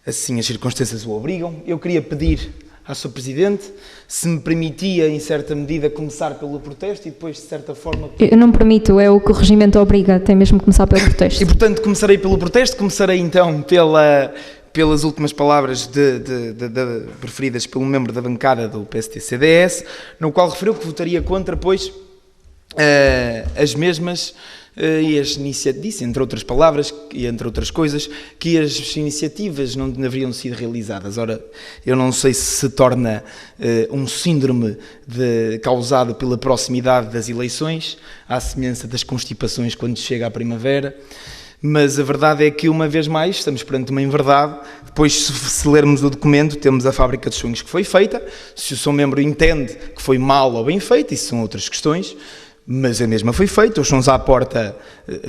as circunstâncias o obrigam. Eu queria pedir à Sr. Presidente se me permitia, em certa medida, começar pelo protesto e depois, de certa forma... Eu não permito, é o que o regimento obriga, tem mesmo que começar pelo protesto. E, portanto, começarei pelo protesto, começarei então pelas últimas palavras preferidas pelo membro da bancada do PSD-CDS, no qual referiu que votaria contra, pois, as mesmas... e disse, entre outras palavras e entre outras coisas, que as iniciativas não deveriam sido realizadas. Ora, eu não sei se torna um síndrome causado pela proximidade das eleições, à semelhança das constipações quando chega a primavera, mas a verdade é que, uma vez mais, estamos perante uma inverdade. Depois, se lermos o documento, temos a fábrica dos sonhos que foi feita. Se o seu membro entende que foi mal ou bem feita, isso são outras questões. mas a mesma foi feita. Os sons à porta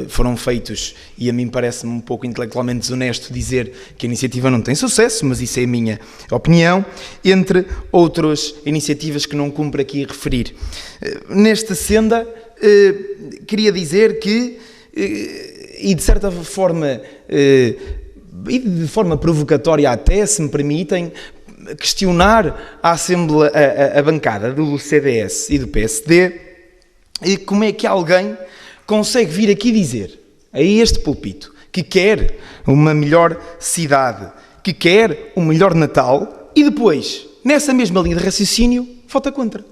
foram feitos, e a mim parece-me um pouco intelectualmente desonesto dizer que a iniciativa não tem sucesso, mas isso é a minha opinião, entre outras iniciativas que não cumpro aqui referir. Nesta senda, queria dizer que, e de certa forma, e de forma provocatória até, se me permitem, questionar a bancada do CDS e do PSD, e como é que alguém consegue vir aqui dizer, a este púlpito, que quer uma melhor cidade, que quer um melhor Natal, e depois, nessa mesma linha de raciocínio, vota contra.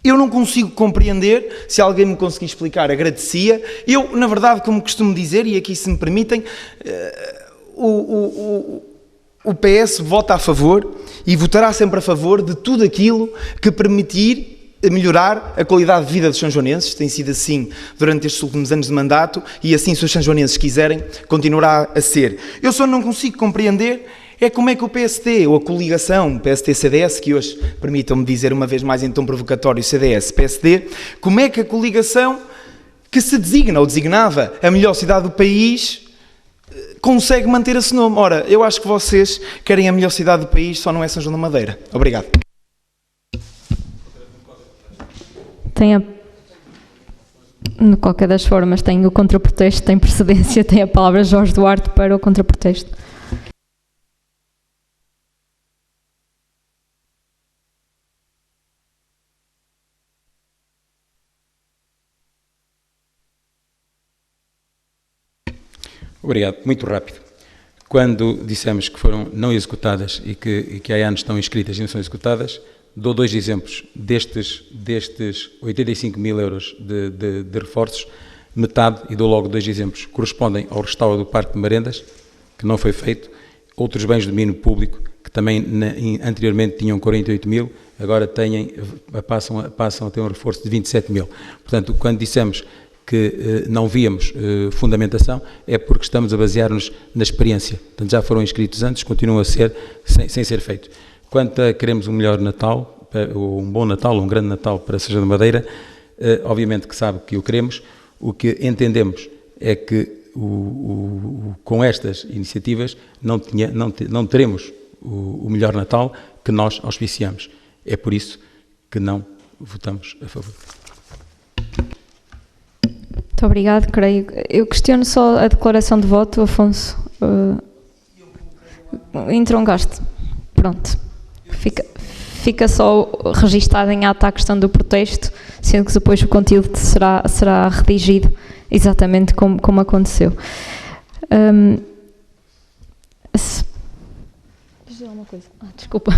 Eu não consigo compreender. Se alguém me conseguir explicar, agradecia. Eu, na verdade, como costumo dizer, e aqui se me permitem, o PS vota a favor e votará sempre a favor de tudo aquilo que permitir melhorar a qualidade de vida dos sanjoanenses. Tem sido assim durante estes últimos anos de mandato, e assim, se os sanjoanenses quiserem, continuará a ser. Eu só não consigo compreender é como é que o PSD, ou a coligação PSD-CDS, que hoje, permitam-me dizer uma vez mais em tom provocatório, CDS-PSD, como é que a coligação que se designa ou designava a melhor cidade do país consegue manter esse nome? Ora, eu acho que vocês querem a melhor cidade do país, só não é São João da Madeira. Obrigado. De qualquer das formas, tem o contraprotesto, tem precedência, tem a palavra Jorge Duarte para o contraprotesto. Obrigado. Muito rápido. Quando dissemos que foram não executadas e que há anos estão inscritas e não são executadas, dou 2 exemplos destes 85 mil euros de reforços. Metade, e dou logo 2 exemplos, correspondem ao restauro do Parque de Marendas, que não foi feito. Outros bens de domínio público, que também anteriormente tinham 48 mil, agora passam a ter um reforço de 27 mil. Portanto, quando dissemos que não víamos fundamentação, é porque estamos a basear-nos na experiência. Portanto, já foram inscritos antes, continuam a ser, sem ser feito. Quanto a queremos um melhor Natal, um bom Natal, um grande Natal para São João da Madeira, obviamente que sabe que o queremos. O que entendemos é que com estas iniciativas não teremos o melhor Natal que nós auspiciamos. É por isso que não votamos a favor. Muito obrigado, creio. Eu questiono só a declaração de voto, Afonso. Entrongaste. Pronto. Fica só registada em ata a questão do protesto, sendo que depois o conteúdo será redigido exatamente como aconteceu. Diz uma coisa. Desculpa.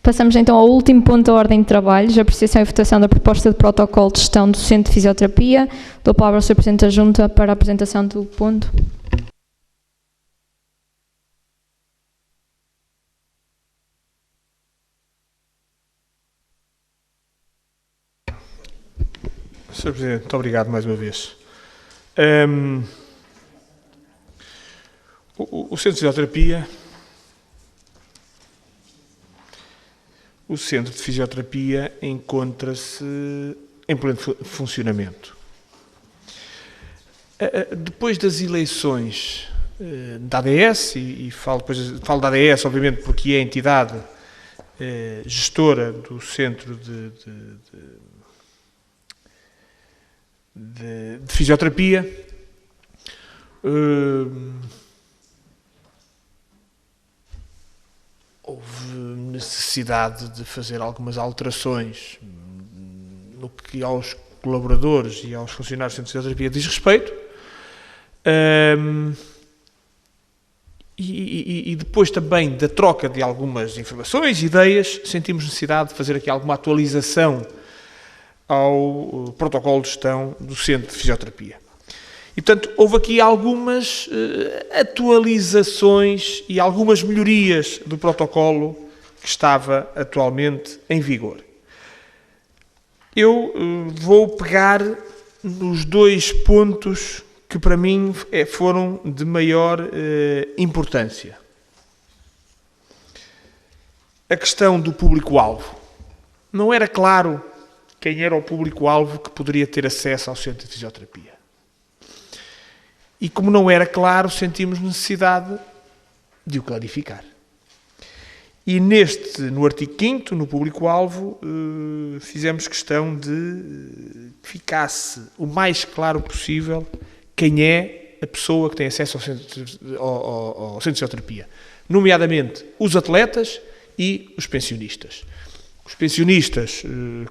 Passamos então ao último ponto da ordem de trabalhos, a apreciação e votação da proposta de protocolo de gestão do Centro de Fisioterapia. Dou a palavra ao Sr. Presidente da Junta para a apresentação do ponto. Sr. Presidente, muito obrigado mais uma vez. O Centro de Fisioterapia... O Centro de Fisioterapia encontra-se em pleno funcionamento. Depois das eleições da ADS, e falo da ADS, obviamente, porque é a entidade gestora do Centro de Fisioterapia, houve necessidade de fazer algumas alterações no que aos colaboradores e aos funcionários do Centro de Fisioterapia diz respeito. E depois também da troca de algumas informações, ideias, sentimos necessidade de fazer aqui alguma atualização ao protocolo de gestão do Centro de Fisioterapia. E, portanto, houve aqui algumas atualizações e algumas melhorias do protocolo que estava atualmente em vigor. Eu vou pegar nos 2 pontos que para mim foram de maior importância. A questão do público-alvo. Não era claro quem era o público-alvo que poderia ter acesso ao centro de fisioterapia. E como não era claro, sentimos necessidade de o clarificar. E no artigo 5º, no público-alvo, fizemos questão de que ficasse o mais claro possível quem é a pessoa que tem acesso ao centro de fisioterapia. Nomeadamente, os atletas e os pensionistas. Os pensionistas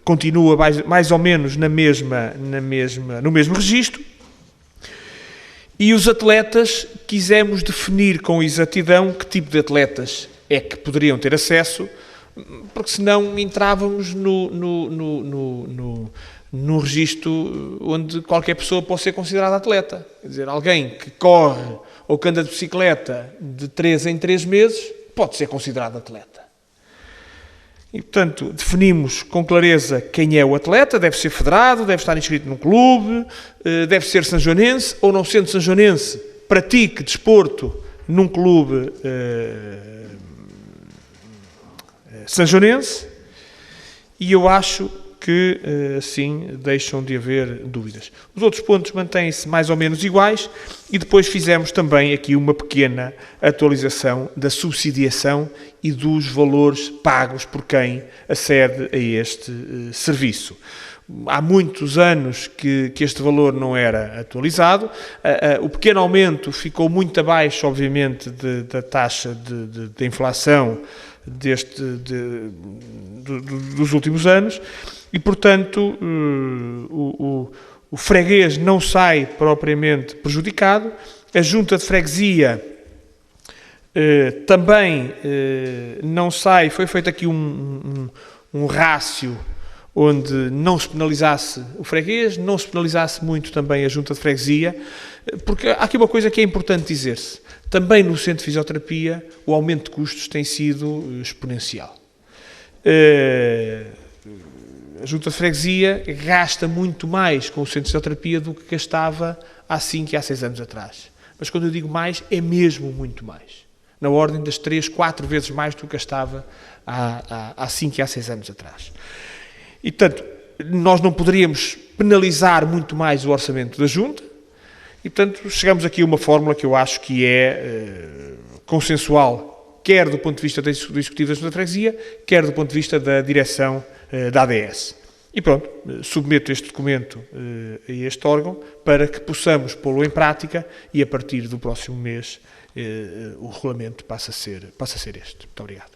continuam mais ou menos no mesmo registro, e os atletas quisemos definir com exatidão que tipo de atletas é que poderiam ter acesso, porque senão entrávamos no registro onde qualquer pessoa pode ser considerada atleta. Quer dizer, alguém que corre ou que anda de bicicleta de 3 em 3 meses pode ser considerado atleta. E, portanto, definimos com clareza quem é o atleta, deve ser federado, deve estar inscrito num clube, deve ser sanjonense, ou não sendo sanjonense, pratique desporto num clube sanjonense, e eu acho que, assim, deixam de haver dúvidas. Os outros pontos mantêm-se mais ou menos iguais, e depois fizemos também aqui uma pequena atualização da subsidiação e dos valores pagos por quem acede a este serviço. Há muitos anos que este valor não era atualizado. O pequeno aumento ficou muito abaixo, obviamente, da taxa de inflação dos últimos anos, e, portanto, o freguês não sai propriamente prejudicado. A junta de freguesia também não sai. Foi feito aqui um rácio onde não se penalizasse o freguês, não se penalizasse muito também a junta de freguesia, porque há aqui uma coisa que é importante dizer-se. Também no centro de fisioterapia o aumento de custos tem sido exponencial. A junta de freguesia gasta muito mais com o centro de fisioterapia do que gastava há 5 e há 6 anos atrás. Mas quando eu digo mais, é mesmo muito mais. Na ordem das 3, 4 vezes mais do que gastava há 5 e há 6 anos atrás. E, portanto, nós não poderíamos penalizar muito mais o orçamento da junta, e, portanto, chegamos aqui a uma fórmula que eu acho que é consensual, quer do ponto de vista do Executivo da Junta de Freguesia, quer do ponto de vista da direção da ADS. E pronto, submeto este documento a este órgão para que possamos pô-lo em prática, e a partir do próximo mês o regulamento passa a ser este. Muito obrigado.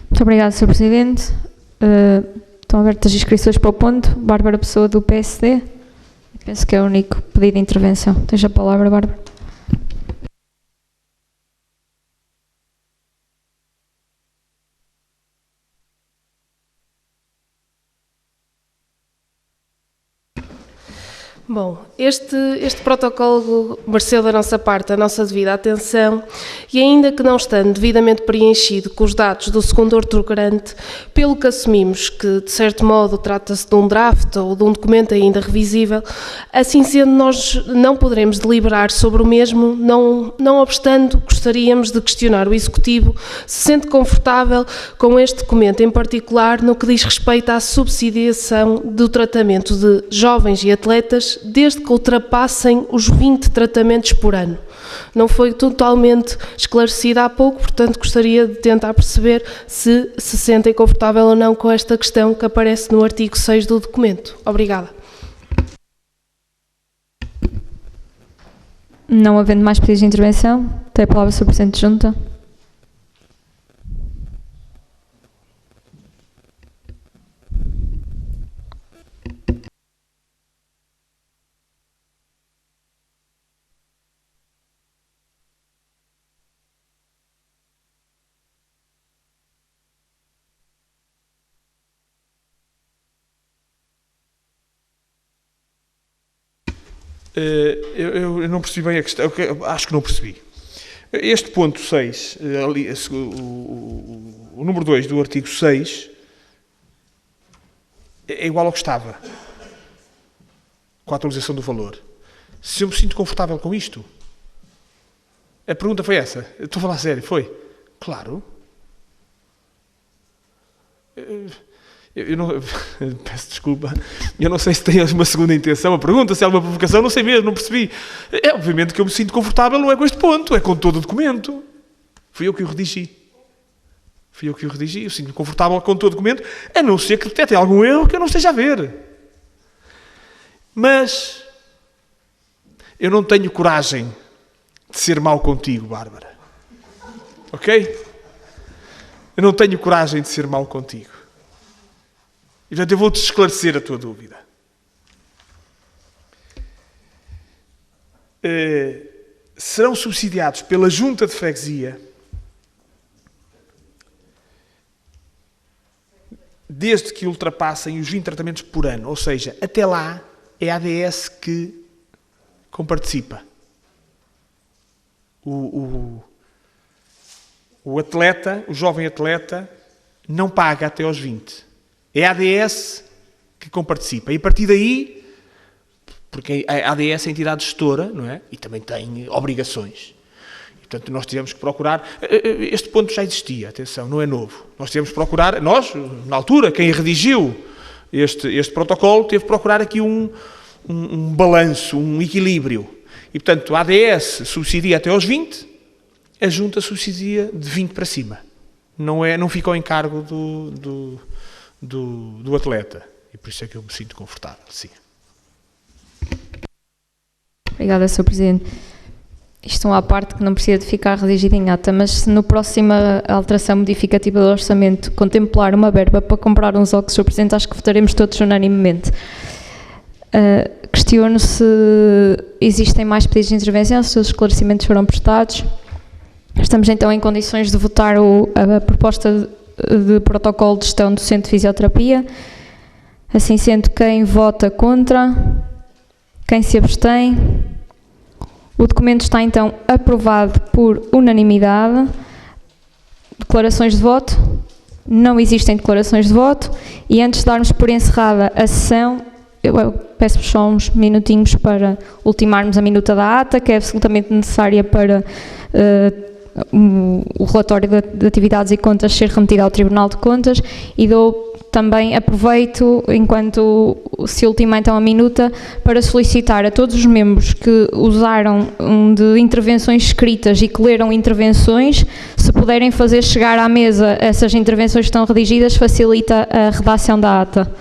Muito obrigado, Sr. Presidente. Estão abertas as inscrições para o ponto. Bárbara Pessoa, do PSD. Penso que é o único pedido de intervenção. Tens a palavra, Bárbara. Bom, este protocolo mereceu da nossa parte a nossa devida atenção, e ainda que não estando devidamente preenchido com os dados do segundo ortogrante, pelo que assumimos que, de certo modo, trata-se de um draft ou de um documento ainda revisível, assim sendo, nós não poderemos deliberar sobre o mesmo, não obstando, gostaríamos de questionar o Executivo se sente confortável com este documento, em particular no que diz respeito à subsidiação do tratamento de jovens e atletas, desde que ultrapassem os 20 tratamentos por ano. Não foi totalmente esclarecido há pouco, portanto gostaria de tentar perceber se se sentem confortável ou não com esta questão que aparece no artigo 6 do documento. Obrigada. Não havendo mais pedidos de intervenção, tem a palavra o Sr. Presidente de Junta. Eu não percebi bem a questão, acho que não percebi. Este ponto 6, o número 2 do artigo 6, é igual ao que estava, com a atualização do valor. Se eu me sinto confortável com isto? A pergunta foi essa. Eu estou a falar sério, foi? Claro. Eu não, peço desculpa, eu não sei se tem uma segunda intenção, a pergunta, se é uma provocação, não sei mesmo, não percebi. É obviamente que eu me sinto confortável, não é com este ponto, é com todo o documento. Fui eu que o redigi. Eu sinto-me confortável com todo o documento, a não ser que detectem algum erro que eu não esteja a ver. Mas eu não tenho coragem de ser mau contigo, Bárbara. Ok? Eu não tenho coragem de ser mau contigo. E, portanto, eu vou-te esclarecer a tua dúvida. Serão subsidiados pela Junta de Freguesia desde que ultrapassem os 20 tratamentos por ano. Ou seja, até lá é a ADS que comparticipa. O atleta, o jovem atleta, não paga até aos 20. É a ADS que comparticipa. E a partir daí, porque a ADS é a entidade gestora, não é? E também tem obrigações. E, portanto, nós tivemos que procurar... Este ponto já existia, atenção, não é novo. Nós tivemos que procurar... Nós, na altura, quem redigiu este protocolo, teve que procurar aqui um balanço, um equilíbrio. E, portanto, a ADS subsidia até aos 20, a Junta subsidia de 20 para cima. Não fica ao encargo do atleta. E por isso é que eu me sinto confortável, sim. Obrigada, Sr. Presidente. Isto é uma parte que não precisa de ficar redigida em ata, mas se no próximo alteração modificativa do orçamento contemplar uma verba para comprar uns óculos, Sr. Presidente, acho que votaremos todos unanimemente. Questiono se existem mais pedidos de intervenção, se os esclarecimentos foram prestados. Estamos então em condições de votar a proposta de protocolo de gestão do Centro de Fisioterapia. Assim sendo, quem vota contra? Quem se abstém? O documento está então aprovado por unanimidade. Declarações de voto? Não existem declarações de voto. E antes de darmos por encerrada a sessão, eu peço-vos só uns minutinhos para ultimarmos a minuta da ata, que é absolutamente necessária para o relatório de atividades e contas ser remetido ao Tribunal de Contas, e aproveito, enquanto se ultima então a minuta, para solicitar a todos os membros que usaram de intervenções escritas e que leram intervenções, se puderem fazer chegar à mesa essas intervenções que estão redigidas, facilita a redação da ata.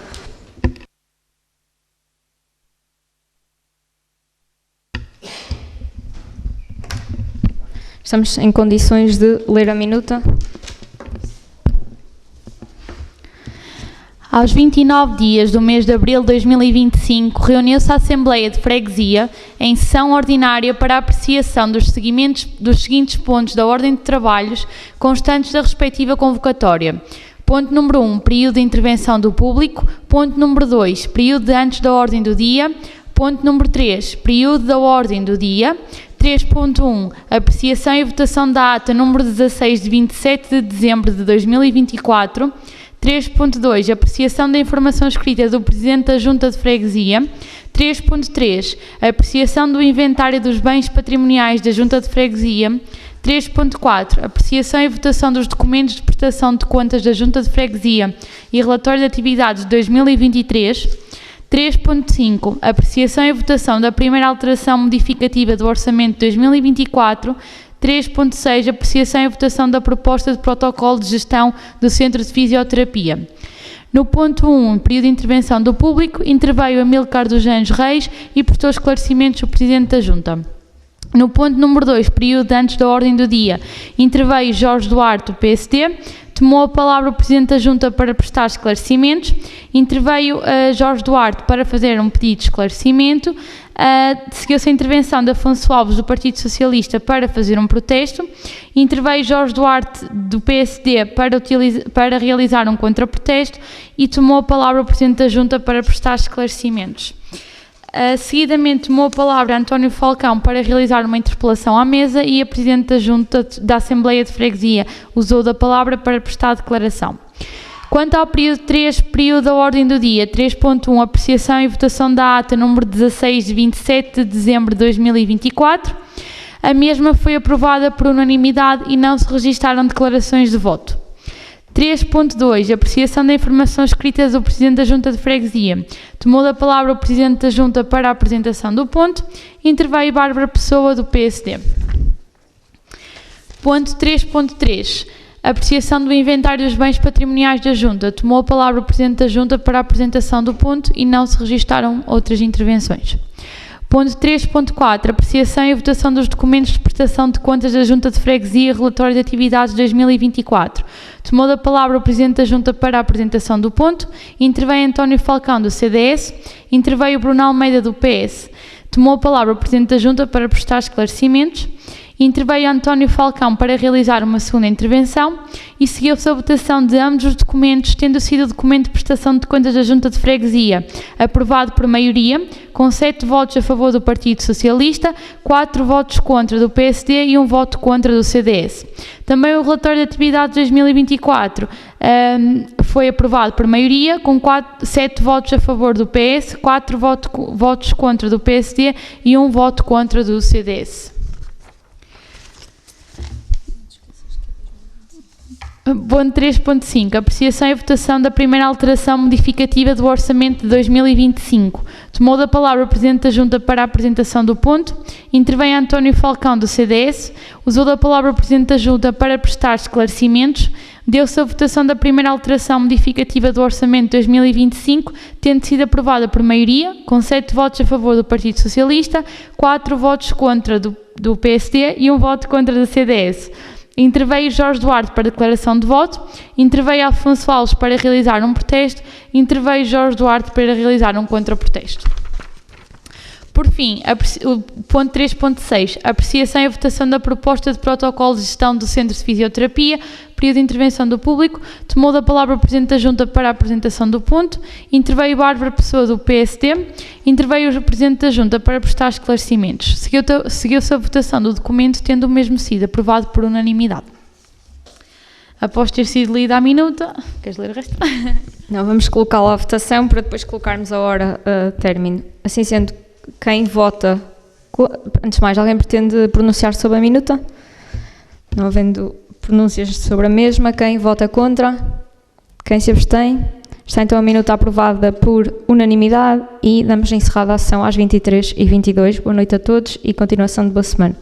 Estamos em condições de ler a minuta. Aos 29 dias do mês de abril de 2025, reuniu-se a Assembleia de Freguesia em sessão ordinária para a apreciação dos seguintes pontos da ordem de trabalhos constantes da respectiva convocatória. Ponto número 1, período de intervenção do público. Ponto número 2, período de antes da ordem do dia. Ponto número 3, período da ordem do dia. 3.1, apreciação e votação da ata número 16 de 27 de dezembro de 2024. 3.2, apreciação da informação escrita do Presidente da Junta de Freguesia. 3.3, apreciação do inventário dos bens patrimoniais da Junta de Freguesia. 3.4, apreciação e votação dos documentos de prestação de contas da Junta de Freguesia e relatório de atividades de 2023. 3.5, apreciação e votação da primeira alteração modificativa do Orçamento de 2024. 3.6, apreciação e votação da proposta de protocolo de gestão do Centro de Fisioterapia. No ponto 1, período de intervenção do público, interveio Amílcar dos Anjos Reis e prestou esclarecimentos ao Presidente da Junta. No ponto número 2, período antes da ordem do dia, interveio Jorge Duarte, do PSD, tomou a palavra o Presidente da Junta para prestar esclarecimentos, interveio Jorge Duarte para fazer um pedido de esclarecimento, seguiu-se a intervenção de Afonso Alves, do Partido Socialista, para fazer um protesto, interveio Jorge Duarte, do PSD, para realizar um contraprotesto e tomou a palavra o Presidente da Junta para prestar esclarecimentos. Seguidamente tomou a palavra António Falcão para realizar uma interpelação à mesa e a Presidente da Junta da Assembleia de Freguesia usou da palavra para prestar declaração. Quanto ao período 3, período da ordem do dia, 3.1, apreciação e votação da ata número 16 de 27 de dezembro de 2024, a mesma foi aprovada por unanimidade e não se registaram declarações de voto. 3.2. Apreciação da informação escrita do Presidente da Junta de Freguesia. Tomou a palavra o Presidente da Junta para a apresentação do ponto. Interveio Bárbara Pessoa, do PSD. Ponto 3.3. Apreciação do inventário dos bens patrimoniais da Junta. Tomou a palavra o Presidente da Junta para a apresentação do ponto e não se registaram outras intervenções. Ponto 3.4. Apreciação e votação dos documentos de prestação de contas da Junta de Freguesia e relatório de atividades de 2024. Tomou a palavra o Presidente da Junta para a apresentação do ponto. Interveio António Falcão, do CDS. Interveio Bruno Almeida, do PS. Tomou a palavra o Presidente da Junta para prestar esclarecimentos. Interveio António Falcão para realizar uma segunda intervenção e seguiu-se a votação de ambos os documentos, tendo sido o documento de prestação de contas da Junta de Freguesia aprovado por maioria, com 7 votos a favor do Partido Socialista, 4 votos contra do PSD e 1 voto contra do CDS. Também o relatório de atividades de 2024 foi aprovado por maioria, com 7 votos a favor do PS, 4 votos contra do PSD e 1 voto contra do CDS. Ponto 3.5. Apreciação e votação da primeira alteração modificativa do Orçamento de 2025. Tomou da palavra o Presidente da Junta para a apresentação do ponto. Intervém António Falcão, do CDS. Usou da palavra o Presidente da Junta para prestar esclarecimentos. Deu-se a votação da primeira alteração modificativa do Orçamento de 2025, tendo sido aprovada por maioria, com 7 votos a favor do Partido Socialista, 4 votos contra do PSD e 1 voto contra do CDS. Interveio Jorge Duarte para declaração de voto, interveio Afonso Alves para realizar um protesto, interveio Jorge Duarte para realizar um contra-protesto. Por fim, o ponto 3.6, apreciação e votação da proposta de protocolo de gestão do Centro de Fisioterapia, período de intervenção do público. Tomou da palavra o Presidente da Junta para a apresentação do ponto, interveio Bárbara Pessoa, do PSD, interveio o Presidente da Junta para prestar esclarecimentos. Seguiu-se a votação do documento, tendo o mesmo sido aprovado por unanimidade. Após ter sido lida a minuta, queres ler o resto? Não, vamos colocá-la à votação para depois colocarmos a hora término. Assim sendo, quem vota... Antes de mais, alguém pretende pronunciar sobre a minuta? Não havendo pronúncias sobre a mesma, quem vota contra? Quem se abstém? Está então a minuta aprovada por unanimidade e damos encerrada a sessão às 23h22. Boa noite a todos e continuação de boa semana.